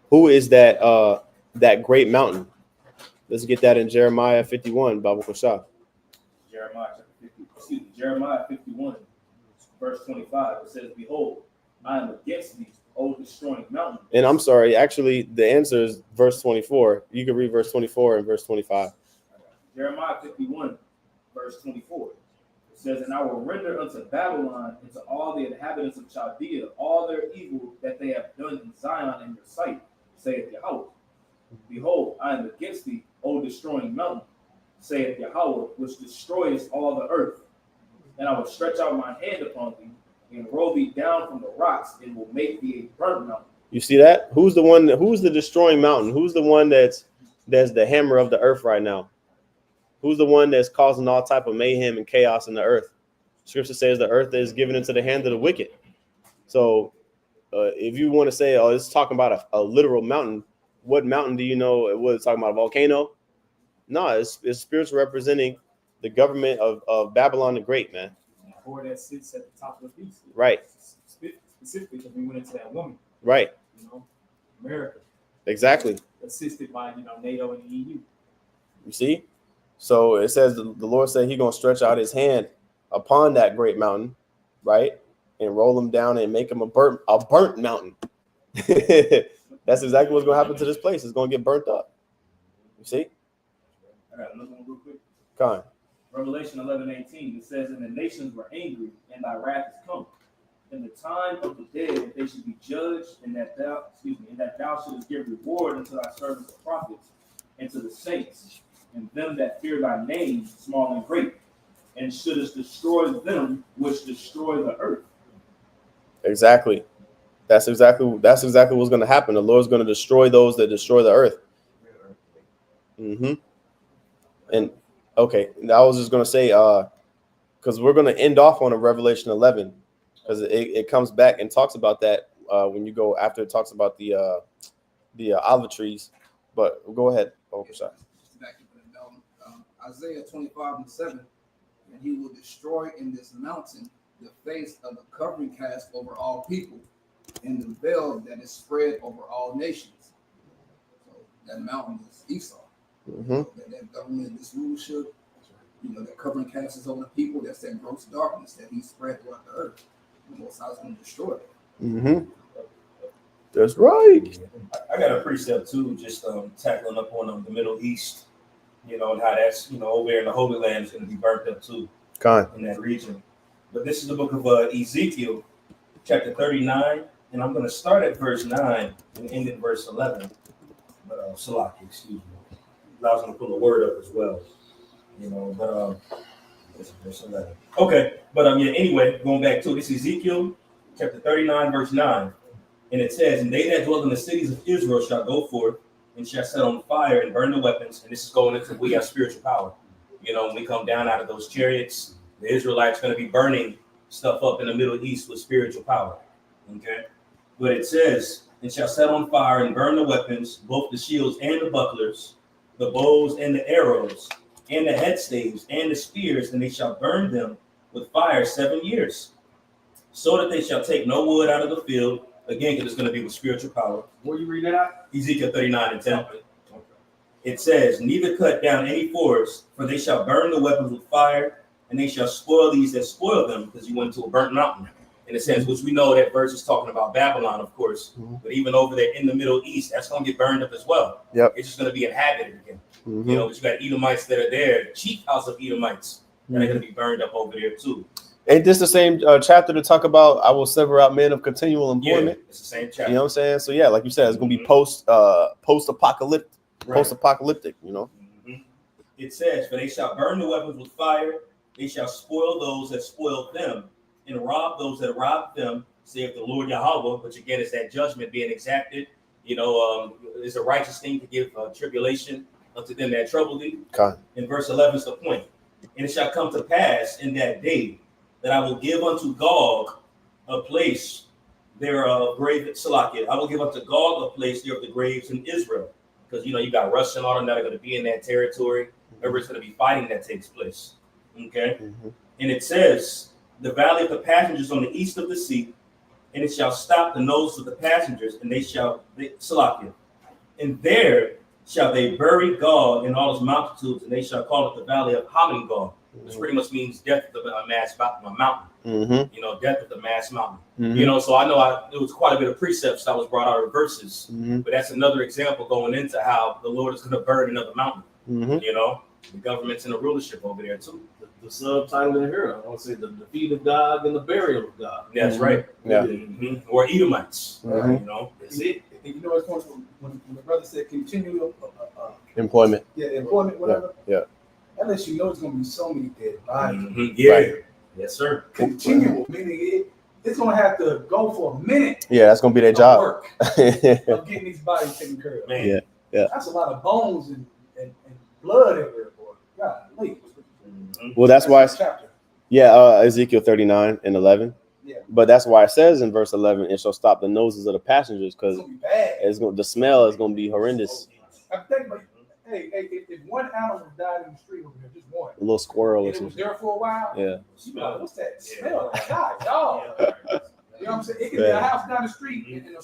Who is that? That great mountain. Let's get that in Jeremiah 51, Babu Kashah. Jeremiah 51, verse 25. It says, "Behold, I am against thee, O destroying mountain." And I'm sorry, actually, the answer is verse 24. You can read verse 24 and verse 25. Jeremiah 51, verse 24. It says, "And I will render unto Babylon and to all the inhabitants of Chaldea all their evil that they have done in Zion in your sight, saith Yahweh. Behold, I am against thee, O destroying mountain, saith Yahweh, which destroyest all the earth. And I will stretch out my hand upon thee, and roll thee down from the rocks, and will make thee a burnt mountain." You see that? Who's the one? Who's the destroying mountain? Who's the one that's the hammer of the earth right now? Who's the one that's causing all type of mayhem and chaos in the earth? Scripture says the earth is given into the hand of the wicked. So if you want to say, oh, it's talking about a literal mountain, what mountain do you know? What it's talking about? A volcano? No, it's spiritual representing the government of Babylon the Great, man. Or that sits at the top of the beast. Right. Specifically, because we went into that woman. Right. America. Exactly. Assisted by NATO and the EU. You see? So it says the Lord said he's going to stretch out his hand upon that great mountain, right? And roll him down and make him a burnt mountain. That's exactly what's going to happen to this place. It's going to get burnt up. You see? I got another one real quick. Come on. Revelation 11:18. It says, "And the nations were angry, and thy wrath is come. In the time of the dead they should be judged, and that thou shouldest give reward unto thy servants the prophets, and to the saints, and them that fear thy name, small and great, and shouldest destroy them which destroy the earth." Exactly. That's exactly what's going to happen. The Lord's going to destroy those that destroy the earth. And okay, I was just going to say, because we're going to end off on a Revelation 11, because it comes back and talks about that when you go after it talks about the olive trees. But go ahead. Isaiah 25:7, "And he will destroy in this mountain the face of the covering cast over all people, and the veil that is spread over all nations." So that mountain is Esau. That government, this rulership, that covering casts over the people. That's that gross darkness that he spread throughout the earth. The Most High is going to destroy it. Mm-hmm. That's right. I got a precept too, just tackling up on the Middle East, and how that's, over there in the Holy Land is going to be burnt up too in that region. But this is the book of Ezekiel, chapter 39, and I'm going to start at verse 9 and end at verse 11. But Salaki, excuse me. I was going to pull a word up as well, this is verse 11. Okay, but anyway, going back to this, Ezekiel, chapter 39, verse 9. And it says, and they that dwell in the cities of Israel shall go forth and shall set on fire and burn the weapons. And this is going into, we have spiritual power. When we come down out of those chariots, the Israelites going to be burning stuff up in the Middle East with spiritual power. Okay. But it says, and shall set on fire and burn the weapons, both the shields and the bucklers, the bows and the arrows, and the headstaves and the spears, and they shall burn them with fire 7 years, so that they shall take no wood out of the field. Again, because it's going to be with spiritual power. Where you read that out? Ezekiel 39 and 10. It says, neither cut down any forest, for they shall burn the weapons with fire, and they shall spoil these that spoil them, because you went to a burnt mountain. In a sense, which we know that verse is talking about Babylon, of course. Mm-hmm. But even over there in the Middle East, that's going to get burned up as well. Yep. It's just going to be inhabited again. Mm-hmm. But you got Edomites that are there, the chief house of Edomites, that are going to be burned up over there too. Ain't this the same chapter to talk about I will sever out men of continual employment? Yeah, it's the same chapter. You know what I'm saying? So yeah, like you said, it's gonna be post-apocalyptic, Mm-hmm. It says, for they shall burn the weapons with fire, they shall spoil those that spoil them, and rob those that rob them, saith the Lord Yahweh. Which again is that judgment being exacted. It's a righteous thing to give tribulation unto them that trouble thee. Okay. In verse 11 is the point. And it shall come to pass in that day that I will give unto Gog a place there of grave Salakia. I will give unto Gog a place there of the graves in Israel. Because you got Russia and all them that are going to be in that territory. Everybody's going to be fighting that takes place. Okay. Mm-hmm. And it says, the valley of the passengers on the east of the sea, and it shall stop the nose of the passengers, and they shall Salakia. And there shall they bury Gog in all his multitudes, and they shall call it the valley of Haman Gog. Which pretty much means death of a mass mountain. Mm-hmm. Death of the mass mountain. Mm-hmm. So I know it was quite a bit of precepts that was brought out of verses, but that's another example going into how the Lord is going to burn another mountain. Mm-hmm. The government's in the rulership over there too. The subtitle in here, I want to say the defeat of God and the burial of God. That's right. Yeah. Mm-hmm. Or Edomites. Mm-hmm. That's it. And it's funny when the brother said continual employment. Yeah, employment, whatever. Yeah. That lets you know it's going to be so many dead bodies. Mm-hmm. Yeah. Right. Yes, sir. Continual, meaning it's going to have to go for a minute. Yeah, that's going to be their job. Work of getting these bodies taken care of. Man. Yeah. Yeah. That's a lot of bones and blood everywhere, boy. God, please. Well, that's why. Chapter. Yeah, Ezekiel 39 and 11. Yeah. But that's why it says in verse 11, it shall stop the noses of the passengers because the smell is going to be horrendous. I'm thinking about, hey, if one animal died in the street over there, just one. A little squirrel. And it was there for a while. Yeah. What's that smell? God, dog. You know what I'm saying? It could be a house down the street and a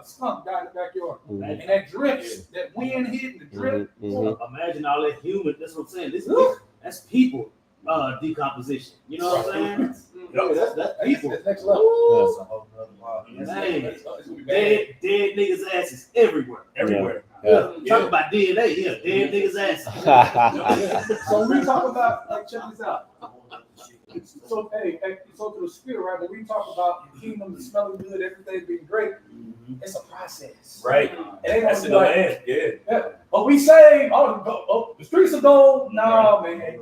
skunk died in the backyard. Mm-hmm. And that drips, that wind hit and the drip. Mm-hmm. Imagine all that human, that's what I'm saying. That's people decomposition. You know what I'm saying? That's people. That's next level. Dead niggas' asses everywhere. Everywhere. Yeah. Talk about DNA here. Dead niggas' asses. So when we talk about, check this out. So so to the spirit, right? When we talk about the kingdom, smelling good, everything being great, it's a process. Right. And that's in the land. Yeah. But we say, the streets of gold. No, man.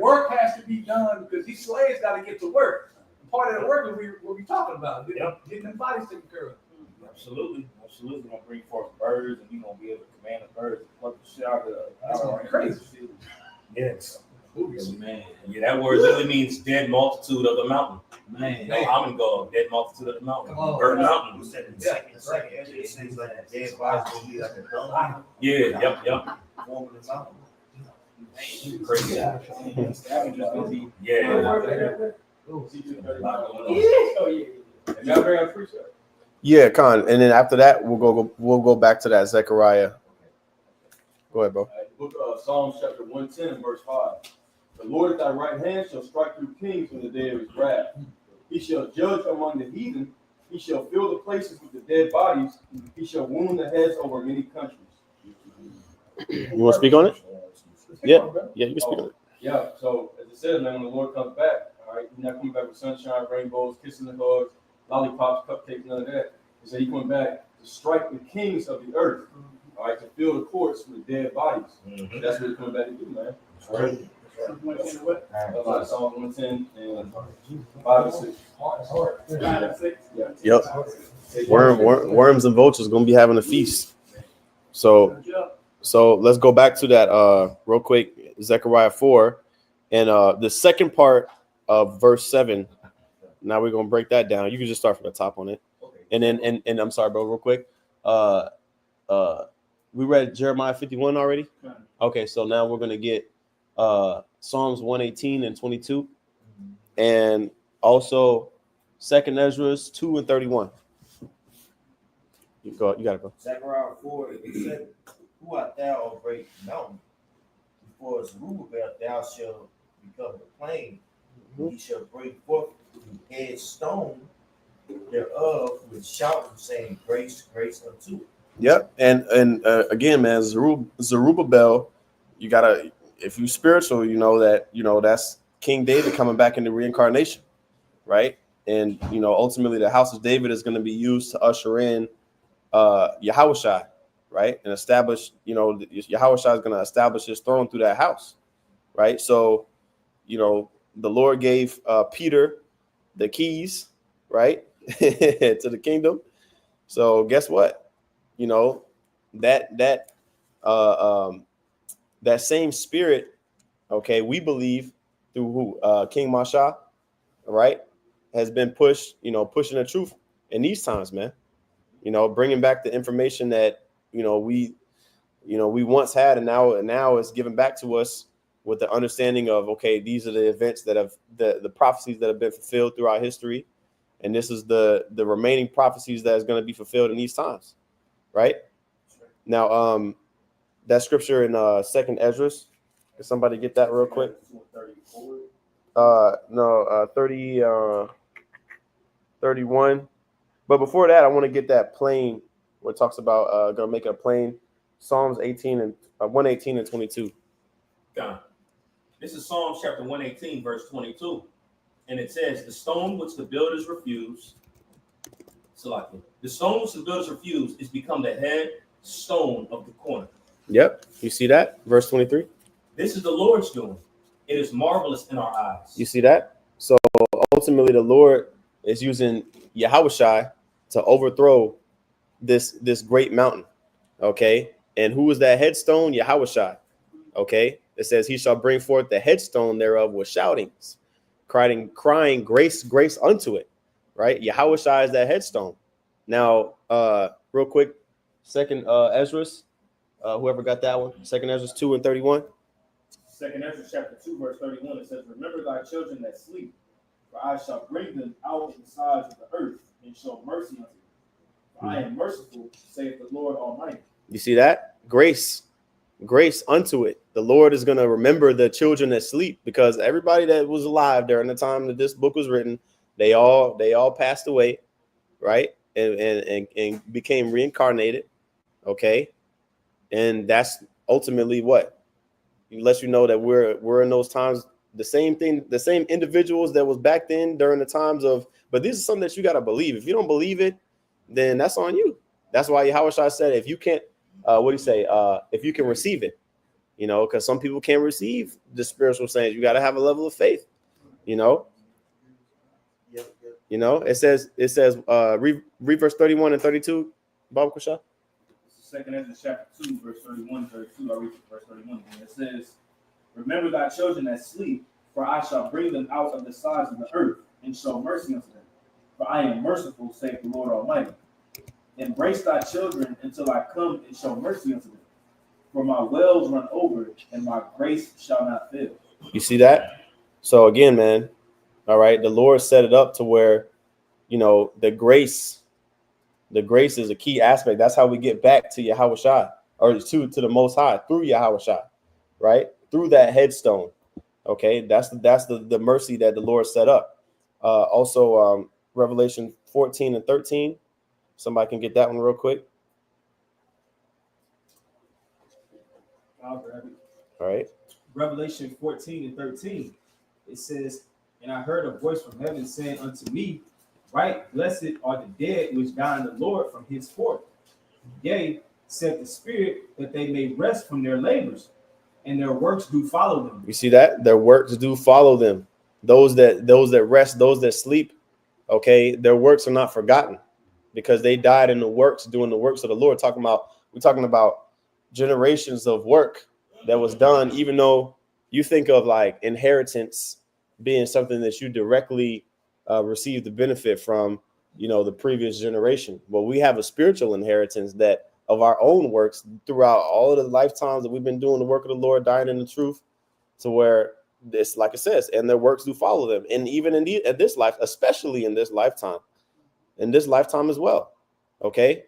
Work has to be done because these slaves got to get to work. And part of the work is what we talking about, getting them bodies taken care of. Absolutely. We're gonna bring forth birds, and we're gonna be able to command the birds to pluck the shit out of That's crazy. Yes. Man. Yeah, that word literally means dead multitude of the mountain. Man. Haman Gog, dead multitude of the mountain. Burnt mountain. Yeah, that's right. It seems like a dead body will be like a dung. Yeah, yep. Form of the mountain. Crazy. Yeah, Con. And then after that, we'll go back to that Zechariah. Go ahead, bro. Book of Psalms chapter 110 verse 5. The Lord at thy right hand shall strike through kings in the day of his wrath. He shall judge among the heathen. He shall fill the places with the dead bodies. He shall wound the heads over many countries. You want to speak on it? Yeah, yeah, you can speak on it. Yeah, so as it says, man, when the Lord comes back, all right, he's not coming back with sunshine, rainbows, kissing and hugs, lollipops, cupcakes, none of that. He said he's coming back to strike the kings of the earth, all right, to fill the courts with dead bodies. That's what he's coming back to do, man. All right. Psalm 110 and 5 and 6. Yep. Worms and vultures gonna be having a feast. So let's go back to that real quick, Zechariah 4, and the second part of verse 7. Now we're gonna break that down. You can just start from the top on it, and then and I'm sorry, bro, real quick. We read Jeremiah 51 already. Okay, so now we're gonna get Psalms 118 and 22, and also 2nd Ezra 2 and 31. You gotta go. Zechariah 4, it said, who art thou, O great mountain? Before Zerubbabel thou shalt become the plain. He shall bring forth the headstone thereof with shouting, saying, grace, grace unto it. Yep, and again, man, Zerubbabel, you gotta, if you spiritual, you know that's King David coming back into reincarnation, right? And ultimately the house of David is going to be used to usher in Yahushua, right? And establish, Yahushua is going to establish his throne through that house, right? So, the Lord gave Peter the keys, right, to the kingdom. So guess what? That same spirit, okay, we believe through who King Masha, right, has been pushing the truth in these times, man. Bringing back the information that we once had, and now it's given back to us with the understanding of, okay, these are the events that have the prophecies that have been fulfilled throughout history, and this is the remaining prophecies that is going to be fulfilled in these times, right? Now, that scripture in 2nd Ezra, can somebody get that real quick? 31. But before that, I want to get that plain where it talks about gonna make it a plain. Psalms 18 and 118 and 22. God. This is Psalms chapter 118, verse 22. And it says, the stone which the builders refused, the stone which the builders refused is become the head stone of the corner. Yep. You see that? Verse 23. This is the Lord's doing. It is marvelous in our eyes. You see that? So ultimately the Lord is using Yahushua to overthrow this great mountain. Okay. And who is that headstone? Yahushua. Okay. It says he shall bring forth the headstone thereof with shoutings, crying, grace, grace unto it. Right. Yahushua is that headstone. Now, real quick, 2nd Ezra, whoever got that one, 2nd Ezra 2 and 31. 2nd Ezra chapter 2, verse 31, it says, remember thy children that sleep, for I shall bring them out of the sides of the earth and show mercy unto them. For I am merciful, saith the Lord Almighty. You see that? Grace unto it. The Lord is going to remember the children that sleep, because everybody that was alive during the time that this book was written, they all passed away, right? And became reincarnated. Okay. And that's ultimately what lets you know that we're in those times, the same individuals that was back then during the times of, but this is something that you got to believe. If you don't believe it, then that's on you. That's why Yahushua said, if you can't, what do you say? If you can receive it, because some people can't receive the spiritual sayings. You got to have a level of faith, it says, read verse 31 and 32, Baba Kusha. 2nd Ezra chapter 2, verse 31 32. I read verse 31. And it says, remember thy children that sleep, for I shall bring them out of the sides of the earth and show mercy unto them. For I am merciful, saith the Lord Almighty. Embrace thy children until I come and show mercy unto them. For my wells run over, and my grace shall not fail. You see that? So again, man, all right, the Lord set it up to where, the grace is a key aspect. That's how we get back to Yahushua, or to the Most High, through Yahushua, right? Through that headstone. Okay, that's the mercy that the Lord set up. Also, Revelation 14 and 13. Somebody can get that one real quick. I'll grab it. All right. Revelation 14 and 13. It says, "And I heard a voice from heaven saying unto me, Right, blessed are the dead which die in the Lord from henceforth. Yea, said the Spirit, that they may rest from their labors, and their works do follow them." You see that? Their works do follow them. Those that rest, those that sleep, okay, their works are not forgotten because they died in the works, doing the works of the Lord. We're talking about generations of work that was done, even though you think of like inheritance being something that you directly receive the benefit from, the previous generation. Well, we have a spiritual inheritance that of our own works throughout all of the lifetimes that we've been doing the work of the Lord, dying in the truth, to where this, like it says, and their works do follow them. And even at this life, especially in this lifetime as well. Okay.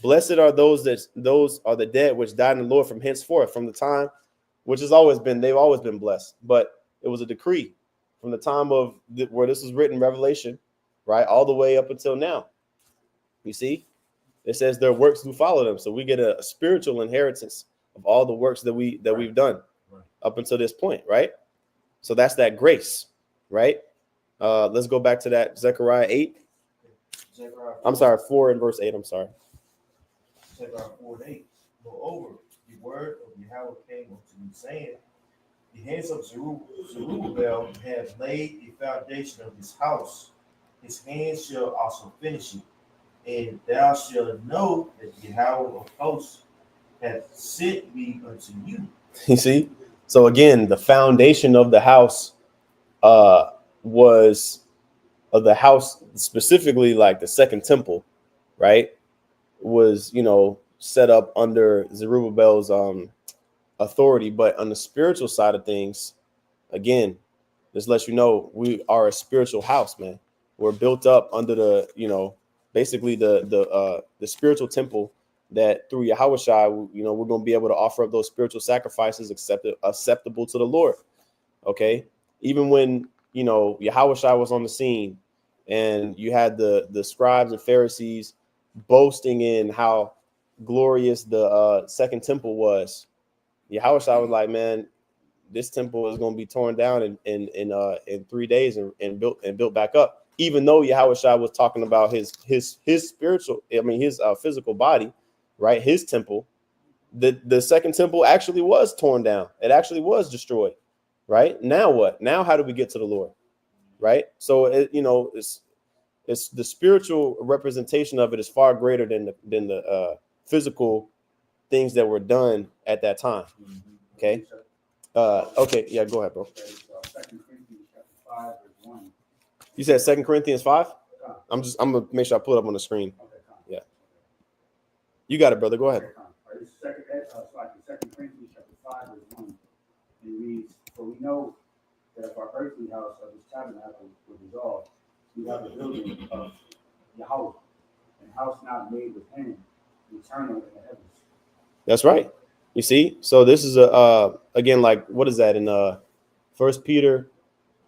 Blessed are those are the dead which died in the Lord from henceforth, from the time, which they've always been blessed. But it was a decree from the time of where this was written, Revelation, right, all the way up until now. You see, it says their works do follow them. So we get a spiritual inheritance of all the works that we've done up until this point, right? So that's that grace, right? Let's go back to that Zechariah 8. I'm sorry, 4 and verse 8. I'm sorry. Zechariah 4 and 8. Moreover, the word of Yahweh came unto me, saying, The hands of Zerubbabel have laid the foundation of his house. His hands shall also finish it. And thou shalt know that Yahweh of hosts hath sent me unto you. You see? So again, the foundation of the house was of the house, specifically like the second temple, right? Was, set up under Zerubbabel's authority. But on the spiritual side of things, again, this lets you know we are a spiritual house, man. We're built up under the, basically the spiritual temple that through Yahushua, we're going to be able to offer up those spiritual sacrifices acceptable to the Lord. Okay. Even when, Yahushua was on the scene and you had the scribes and Pharisees boasting in how glorious the second temple was, Yahushua was like, man, this temple is going to be torn down in 3 days and built back up. Even though Yahushua was talking about his spiritual, his physical body, right? His temple, the second temple actually was torn down. It actually was destroyed, right? Now what? Now how do we get to the Lord, right? So it's the spiritual representation of it is far greater than the physical things that were done at that time. Okay. Okay. Yeah. Go ahead, bro. You said 2 Corinthians 5. I'm gonna make sure I pull it up on the screen. Yeah. You got it, brother. Go ahead. 2 Corinthians chapter 5 verse 1. It reads, "For we know that if our earthly house of this tabernacle were dissolved, we have a building of Yahweh, and house not made with hand, eternal in the heavens." That's right. You see, so this is again, like, what is that in 1 Peter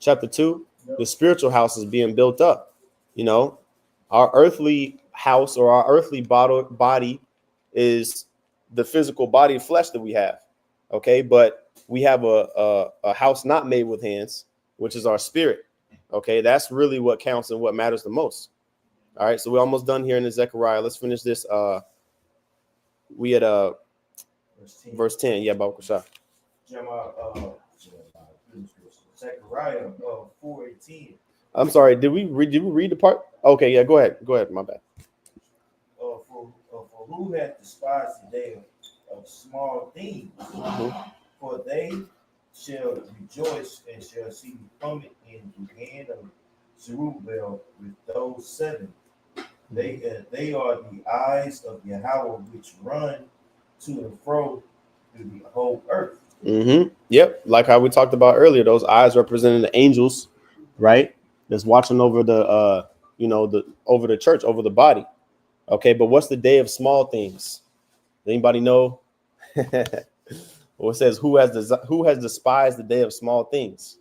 chapter 2? The spiritual house is being built up. Our earthly house or our earthly body is the physical body of flesh that we have. Okay, but we have a house not made with hands, which is our spirit. Okay, that's really what counts and what matters the most. All right, so we're almost done here in the Zechariah. Let's finish this. We had verse 10. Yeah, Baruch Shah. Zechariah 4 and 10. I'm sorry. Did we read the part? Okay, yeah. Go ahead. My bad. For who hath despised the day of small things? For they shall rejoice and shall see me coming in the hand of Zerubbabel with those 7. They are the eyes of Yahweh which run to and fro through the whole earth. Yep. Like how we talked about earlier, those eyes representing the angels, right? That's watching over the over the church, over the body. Okay, but what's the day of small things? Anybody know? Well, it says, who has despised the day of small things?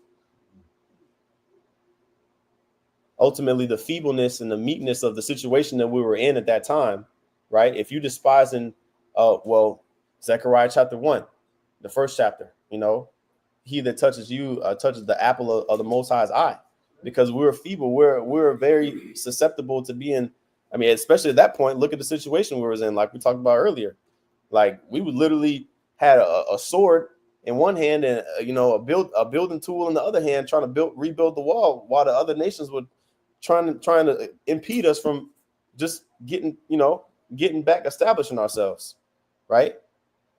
Ultimately, the feebleness and the meekness of the situation that we were in at that time, right? If you despise Zechariah chapter 1, the first chapter, he that touches you touches the apple of the Most High's eye, because we're feeble. We're very susceptible to being, especially at that point, look at the situation we was in, like we talked about earlier. Like we would literally had a sword in one hand and a building tool in the other hand, trying to rebuild the wall, while the other nations would trying to impede us from just getting back, establishing ourselves, right?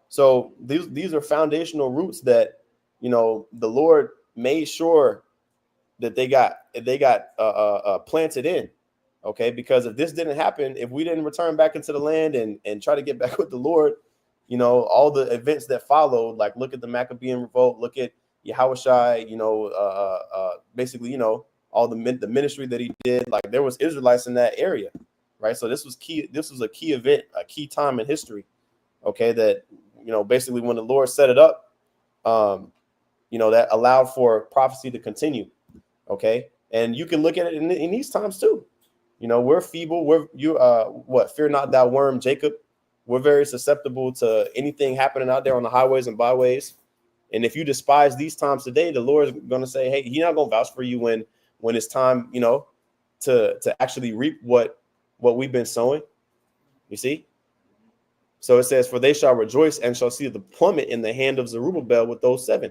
So these are foundational roots that the Lord made sure that they got planted in. Okay, because if this didn't happen, if we didn't return back into the land and try to get back with the Lord, all the events that followed, like look at the Maccabean revolt, look at Yahushua, basically, all the ministry that he did, like there was Israelites in that area, right? So this was key. This was a key event, a key time in history. Okay, that basically when the Lord set it up, that allowed for prophecy to continue. Okay, and you can look at it in these times too. We're feeble. Fear not thou worm, Jacob. We're very susceptible to anything happening out there on the highways and byways. And if you despise these times today, the Lord is going to say, hey, he's not going to vouch for you when it's time, to actually reap what we've been sowing. You see? So it says, for they shall rejoice and shall see the plummet in the hand of Zerubbabel with those 7,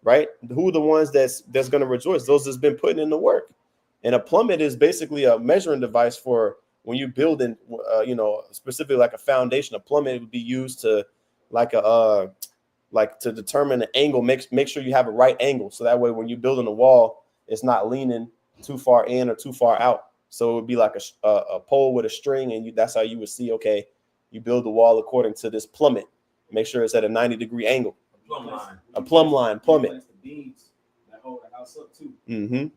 right? Who are the ones that's going to rejoice? Those that's been putting in the work. And a plummet is basically a measuring device for when you build in, specifically like a foundation. A plummet would be used to to determine the angle, make sure you have a right angle. So that way, when you're building a wall, it's not leaning too far in or too far out. So it would be like a pole with a string, and that's how you would see, okay, you build the wall according to this plummet. Make sure it's at a 90-degree angle. A plumb line, plummet. That hold the house up too. Mm-hmm.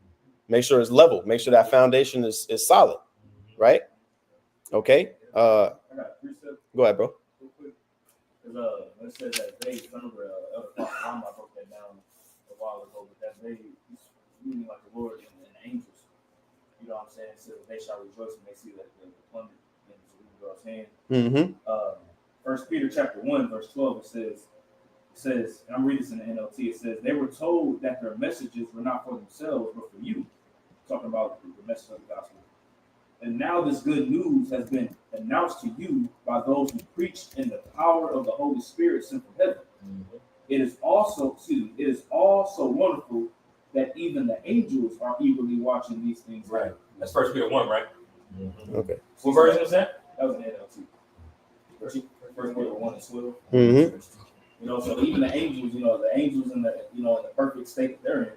Make sure it's level. Make sure that foundation is solid, right? Okay. I got 3 steps. Go ahead, bro. Real quick. Because it says that they, I remember Elder Father Rama broke that down a while ago, but that they, meaning like the Lord and the angels, you know what I'm saying? It says they shall rejoice when they see that the plummet in Zerubbabel's hand. Mm-hmm. 1 Peter chapter 1, verse 12, it says, and I'm reading this in the NLT, it says, they were told that their messages were not for themselves, but for you. Talking about the message of the gospel. And now this good news has been announced to you by those who preached in the power of the Holy Spirit sent from heaven. Mm-hmm. It is also wonderful that even the angels are eagerly watching these things. Right. That's 1 Peter 1, right? Mm-hmm. Okay. What version was that? That was an NLT. 1 Peter 1 and 12. Mm-hmm. So even the angels, the angels in the in the perfect state that they're in,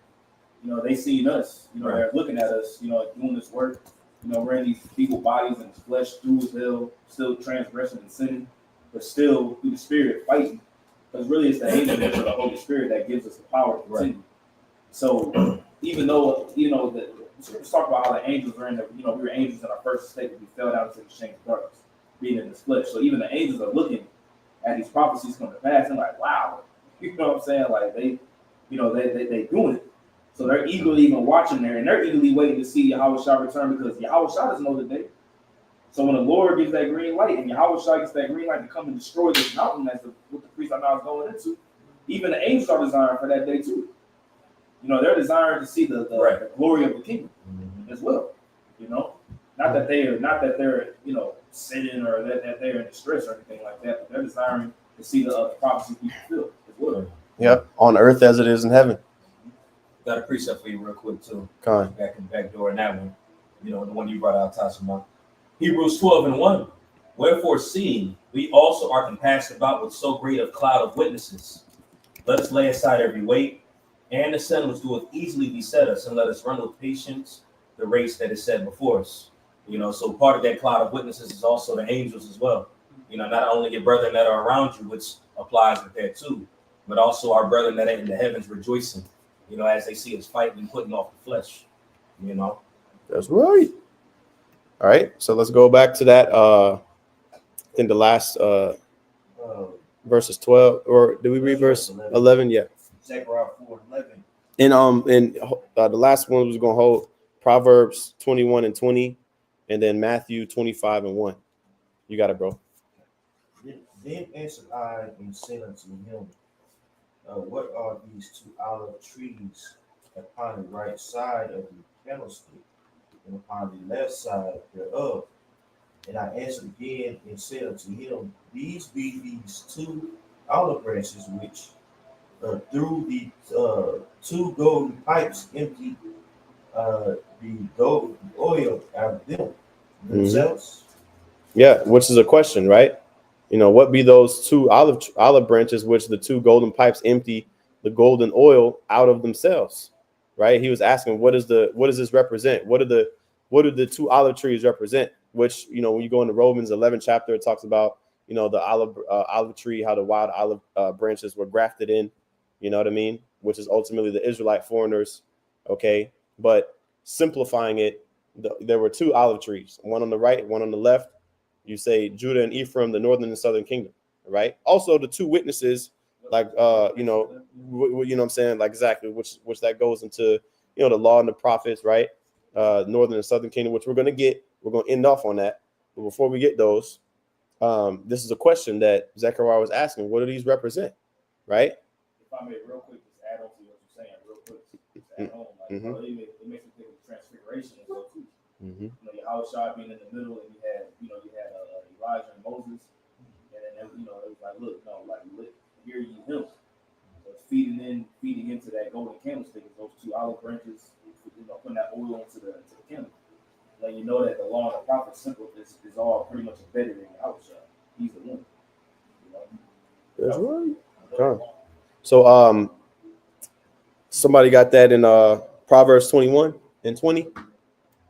they seen us, right. They're looking at us, doing this work. We're in these feeble bodies and flesh through as hell, still transgressing and sinning, but still through the Spirit fighting. Because really it's the angels of the Holy Spirit that gives us the power to continue. Right. So even though, the scriptures talk about how the angels are in the, we were angels in our first state, but we fell down into the shame of darkness, being in this flesh. So even the angels are looking at these prophecies come to pass and like, wow, you know what I'm saying? Like they doing it. So they're eagerly even watching there, and they're eagerly waiting to see Yahushua return, because Yahushua doesn't know the day. So when the Lord gives that green light, and Yahushua gets that green light to come and destroy this mountain, that's what the priest I know is going into, even the angels are desiring for that day too. They're desiring to see the glory of the kingdom as well. Not that they're sinning or that they're in distress or anything like that, but they're desiring to see the prophecy be fulfilled as well. Yep, on earth as it is in heaven. Got a precept for you real quick too. Con. Back in the back door in that one. The one you brought out, Tashima. Hebrews 12 and 1. Wherefore, seeing we also are compassed about with so great a cloud of witnesses, let us lay aside every weight and the sin which doeth easily beset us, and let us run with patience the race that is set before us. So part of that cloud of witnesses is also the angels as well. Not only your brethren that are around you, which applies with that too, but also our brethren that are in the heavens rejoicing, as they see us fighting and putting off the flesh. That's right. All right, so let's go back to that. I think the last verses 12, or do we read verse 11? Yeah. Zechariah 4:11. And the last one was going to hold Proverbs 21 and 20, and then Matthew 25 and 1. You got it, bro. Then answered I and said unto him, what are these two olive trees upon the right side of the candlestick, and upon the left side thereof? And I answered again and said unto him, these be these two olive branches which through the two golden pipes empty the golden oil out of them themselves. Yeah, which is a question, right? You know, what be those two olive branches which the two golden pipes empty the golden oil out of themselves, right? He was asking, what does this represent? What do the two olive trees represent? Which, you know, when you go into Romans 11 chapter, it talks about, you know, the olive tree, how the wild olive branches were grafted in, you know what I mean? Which is ultimately the Israelite foreigners, okay? But simplifying it, there were two olive trees, one on the right, one on the left. You say Judah and Ephraim, the northern and southern kingdom, right? Also, the two witnesses, like you know what I'm saying, like exactly, which that goes into, you know, the law and the prophets, right? Northern and southern kingdom, which we're going to end off on that. But before we get those, this is a question that Zechariah was asking. What do these represent, right? If I may, real quick, just add on to what you're saying, real quick. Just add on, like, it makes me think of transfiguration as well too. You know, Yahushua being in the middle, and you had Elijah and Moses, and then you know it was like, look, no, like hear ye him. So it's feeding into that golden candlestick, those two olive branches, you know, putting that oil into the candle. Letting you know that the law and the prophets simple is all pretty much embedded in Yahushua. He's the one. You know? That's right. Okay. So somebody got that in Proverbs 21 and 20.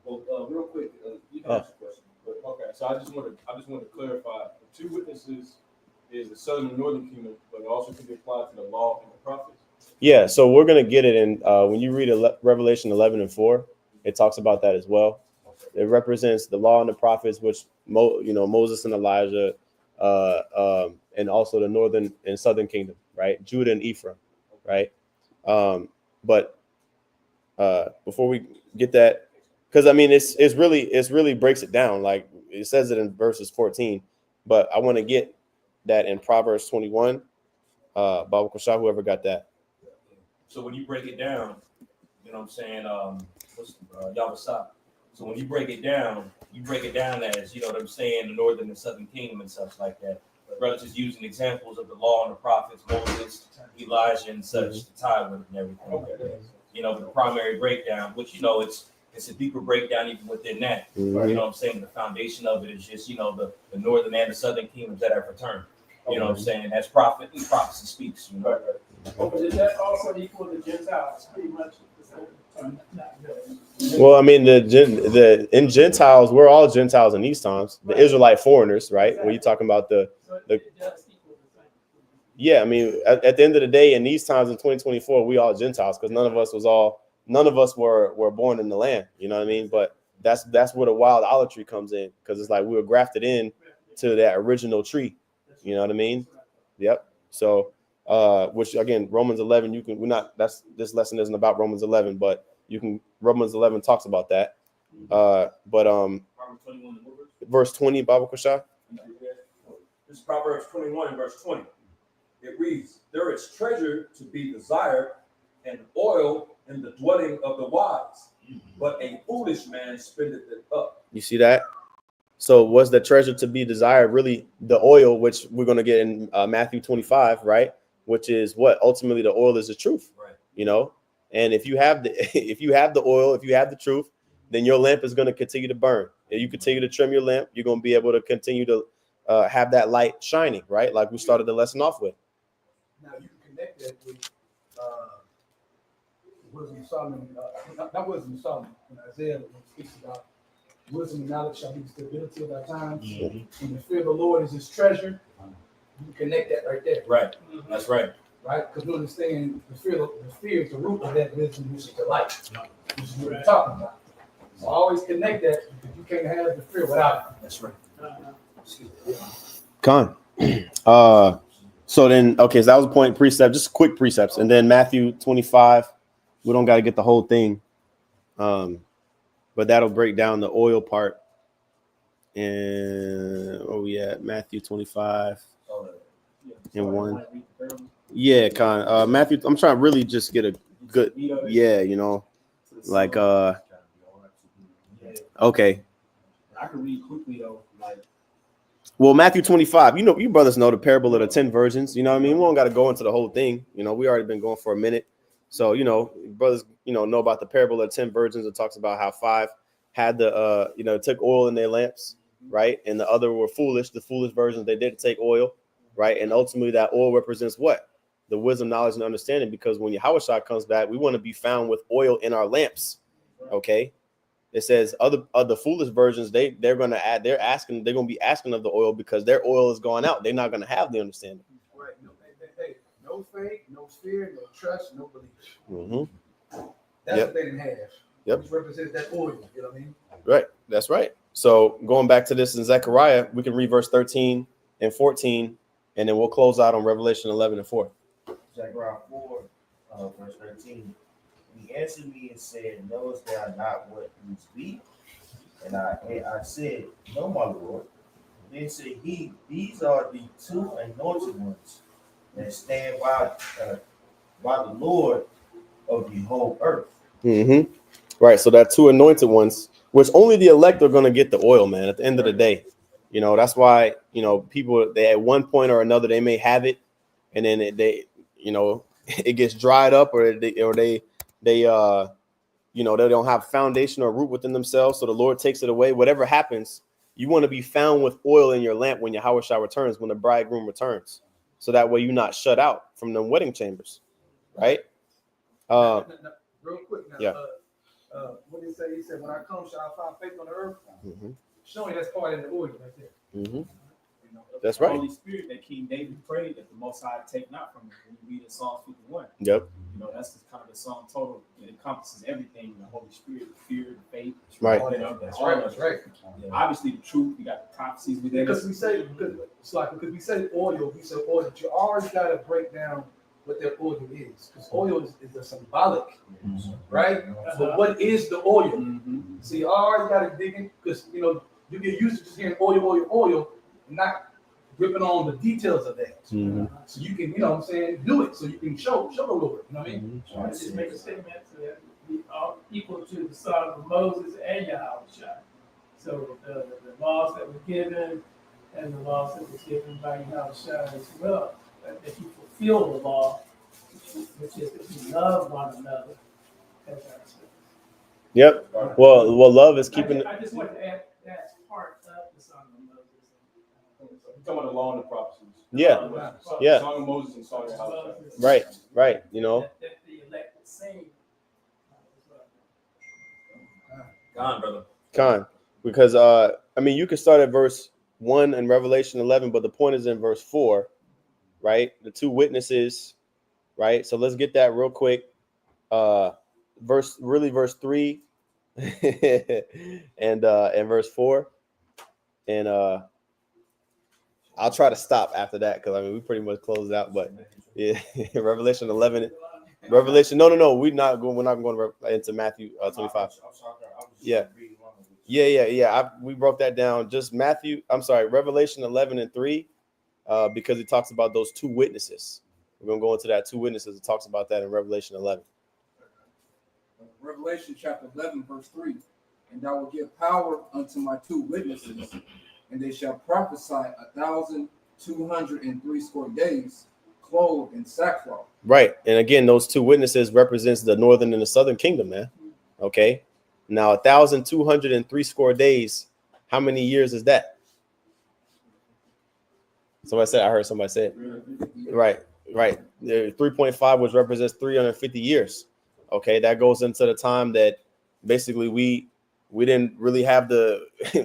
Well, real quick, you can ask a question. But, okay, so I just want to clarify. The two witnesses is the southern and northern kingdom, but it also can be applied to the law and the prophets. Yeah, so we're gonna get it in when you read Revelation 11 and 4. It talks about that as well. It represents the law and the prophets, which Moses and Elijah, and also the northern and southern kingdom, right? Judah and Ephraim, right? But before we get that, because I mean it's really breaks it down. Like it says it in verses 14, but I want to get that in Proverbs 21. Baba Kashah, whoever got that. So when you break it down, you know what I'm saying, Yavasah. So when you break it down as, you know what I'm saying, the northern and southern kingdom and such like that. Brothers is using examples of the law and the prophets, Moses, Elijah, and such to tie with it and everything. Okay. You know, the primary breakdown, which, you know, it's a deeper breakdown even within that. You know what I'm saying? The foundation of it is just, you know, the northern and the southern kingdoms that have returned. You know what I'm saying? That's prophecy speaks, you know. Is that also equal to Gentiles? Pretty much. Well, I mean, in Gentiles, we're all Gentiles in these times. The Israelite foreigners, right? When you're talking about the yeah, I mean, at the end of the day, in these times in 2024, we all Gentiles because none of us were born in the land. You know what I mean? But that's where the wild olive tree comes in, because it's like we were grafted in to that original tree. You know what I mean? Yep. So, which again, Romans 11, this lesson isn't about Romans 11, but Romans 11 talks about that. Verse 20, Baba Kashah. This is Proverbs 21 and verse 20. It reads, there is treasure to be desired and oil in the dwelling of the wise, but a foolish man spendeth it up. You see that? So was the treasure to be desired really the oil, which we're going to get in Matthew 25, right? Which is what ultimately the oil is the truth, right? You know, and if you have the oil, if you have the truth, then your lamp is going to continue to burn. If you continue to trim your lamp, you're going to be able to continue to have that light shining, right? Like we started the lesson off with. Now you can connect that with wisdom of Solomon, not wisdom of Solomon, when Isaiah speaks about wisdom and knowledge shall be the stability of our times. And the fear of the Lord is his treasure. You connect that right there. Right. That's right. Right? Because we understand the fear is the root of that wisdom, which is the light, which is what we're talking about. So always connect that, because you can't have the fear without it. That's right. Con. So then, okay, so that was a point precept, just quick precepts. And then Matthew 25, we don't got to get the whole thing. But that'll break down the oil part. And Matthew 25 and 1. Yeah, Matthew, I'm trying to really just get a good, like okay. I can read quickly though, like. Well, Matthew 25, you brothers know the parable of the 10 virgins. You know what I mean? We don't got to go into the whole thing. We already been going for a minute. So, brothers, know about the parable of the 10 virgins. It talks about how 5 had took oil in their lamps, right? And the other were foolish. The foolish virgins, they didn't take oil, right? And ultimately that oil represents what? The wisdom, knowledge, and understanding. Because when Yahushua comes back, we want to be found with oil in our lamps, okay? It says other foolish virgins, they're going to add, they're going to be asking of the oil because their oil is going out. They're not going to have the understanding. Right. No faith, no fear, no trust, no belief. That's what they didn't have. Yep. Which represents that oil. You know what I mean? Right. That's right. So going back to this in Zechariah, we can read verse 13 and 14, and then we'll close out on Revelation 11 and 4. Zechariah 4, verse 13. He answered me and said, knowest thou not what these be? And I said, no, my Lord. Then said he, these are the 2 anointed ones that stand by the Lord of the whole earth. Mm-hmm. Right. So that 2 anointed ones, which only the elect are going to get the oil, man, at the end of the day. That's why, people, they at one point or another, they may have it, and then it gets dried up, or they they don't have foundation or root within themselves. So the Lord takes it away. Whatever happens, you want to be found with oil in your lamp when Yahushua returns, when the bridegroom returns. So that way you're not shut out from the wedding chambers. Right? Real quick now. Yeah. What did he say? He said, when I come, shall I find faith on the earth? Mm-hmm. Showing that's part of the oil right there. Mm-hmm. That's right. The Holy Spirit that King David prayed that the Most High take not from him. When you read in Psalm 51. Yep. That's kind of the sum total. It encompasses everything: the Holy Spirit, the fear, the faith. Right. That's right. That's right. Obviously, the truth. You got the prophecies within Because us. we say oil, that you always got to break down what that oil is. Because oil is a symbolic, right? But what is the oil? Mm-hmm. So you always got to dig in, because you get used to just hearing oil, and not ripping on the details of that. Mm-hmm. So you can, do it. So you can show the Lord. You know what I mean? I just make a statement that we are equal to the son of Moses and Yahushua. So the laws that were given and the laws that were given by Yahushua as well, that you fulfill the law, which is that you love one another as ourselves. Yep. Well, love is keeping. I just want to add that's part of the son of Moses. We're talking about the law and the prophecies. Yeah. Yeah. Song of Moses and Song of Hallelujah. Right. That the elect sing. Gone, brother. Con. Because you can start at verse 1 in Revelation 11, but the point is in verse 4, right? The 2 witnesses, right? So let's get that real quick. Verse 3 and verse 4. And I'll try to stop after that, because we pretty much closed out. But yeah, Revelation 11. Revelation. No. We're not going into Matthew 25. Yeah. We broke that down. Just Revelation 11 and 3, because it talks about those 2 witnesses. We're gonna go into that 2 witnesses. It talks about that in Revelation 11. Revelation chapter 11, verse 3. And I will give power unto my 2 witnesses, and they shall prophesy 1,203 days, clothed in sackcloth. Right. And again, those 2 witnesses represents the northern and the southern kingdom, man. Okay. Now 1,203 days. How many years is that? I heard somebody say it. Right. 3.5, which represents 350 years. Okay. That goes into the time that basically we didn't really have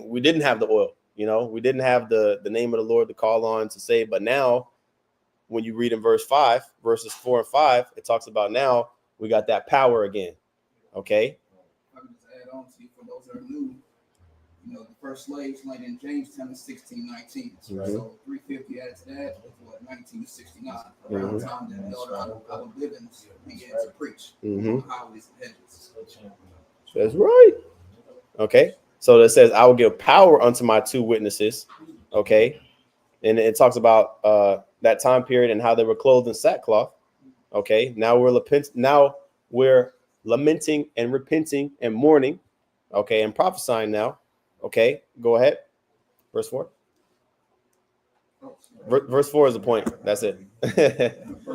we didn't have the oil. We didn't have the name of the Lord to call on to save. But now, when you read in verses 4 and 5, it talks about now we got that power again. Okay. I can just add on to you for those that are new. the first slaves landed in Jamestown in 1619. Right. So 350 added to that was what 1969, around the time that Elder Allen Bivens began to preach on highways and hedges. That's right. Okay. So it says, I will give power unto my two witnesses. Okay. And it talks about that time period and how they were clothed in sackcloth. Okay. Now we're lamenting and repenting and mourning. Okay. And prophesying now. Okay. Go ahead. Verse 4. Verse 4 is the point. That's it. You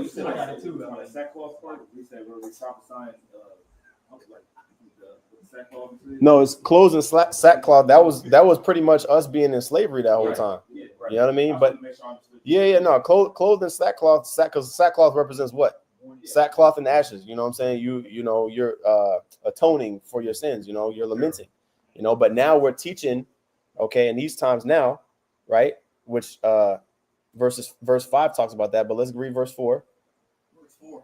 said I got it too. The sackcloth part. We said we're prophesying. Sackcloth. No, it's clothes and sackcloth. That was pretty much us being in slavery that whole time. Yeah, right. You know what I mean? But no, clothes and sackcloth. Because sackcloth represents what? Sackcloth and ashes. You know what I'm saying? You're atoning for your sins. You're lamenting. But now we're teaching. Okay, in these times now, right? Which verse 5 talks about that. But let's read verse 4. Verse 4.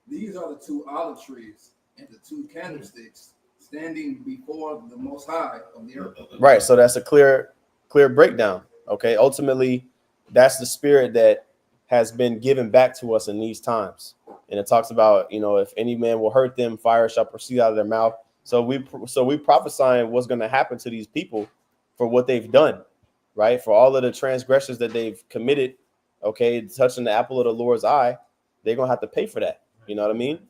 These are the two olive trees and the two candlesticks standing before the Most High of the earth. Right. So that's a clear breakdown. Okay. Ultimately, that's the spirit that has been given back to us in these times. And it talks about, if any man will hurt them, fire shall proceed out of their mouth. So we prophesying what's going to happen to these people for what they've done, right? For all of the transgressions that they've committed. Okay. Touching the apple of the Lord's eye, they're going to have to pay for that. You know what I mean?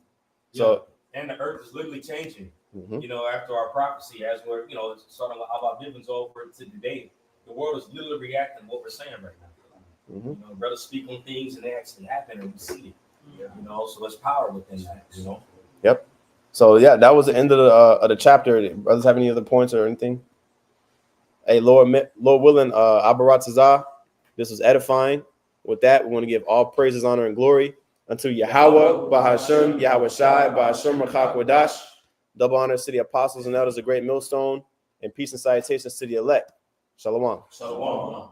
So, and the earth is literally changing. After our prophecy, as we're, starting about Bivens over to today, the world is literally reacting to what we're saying right now. Brothers speak on things and they actually happen and we see it. So there's power within that. Yep. So yeah, that was the end of the chapter. Brothers have any other points or anything? Hey, Lord willing, Abaratazah, this was edifying. With that, we want to give all praises, honor, and glory unto Yahweh, Bahashem, Yahweh Shai, Bahashem Rachak Wadash. Double honor to the apostles and elders, a great millstone, and peace and salutations to the elect. Shalom. Shalom.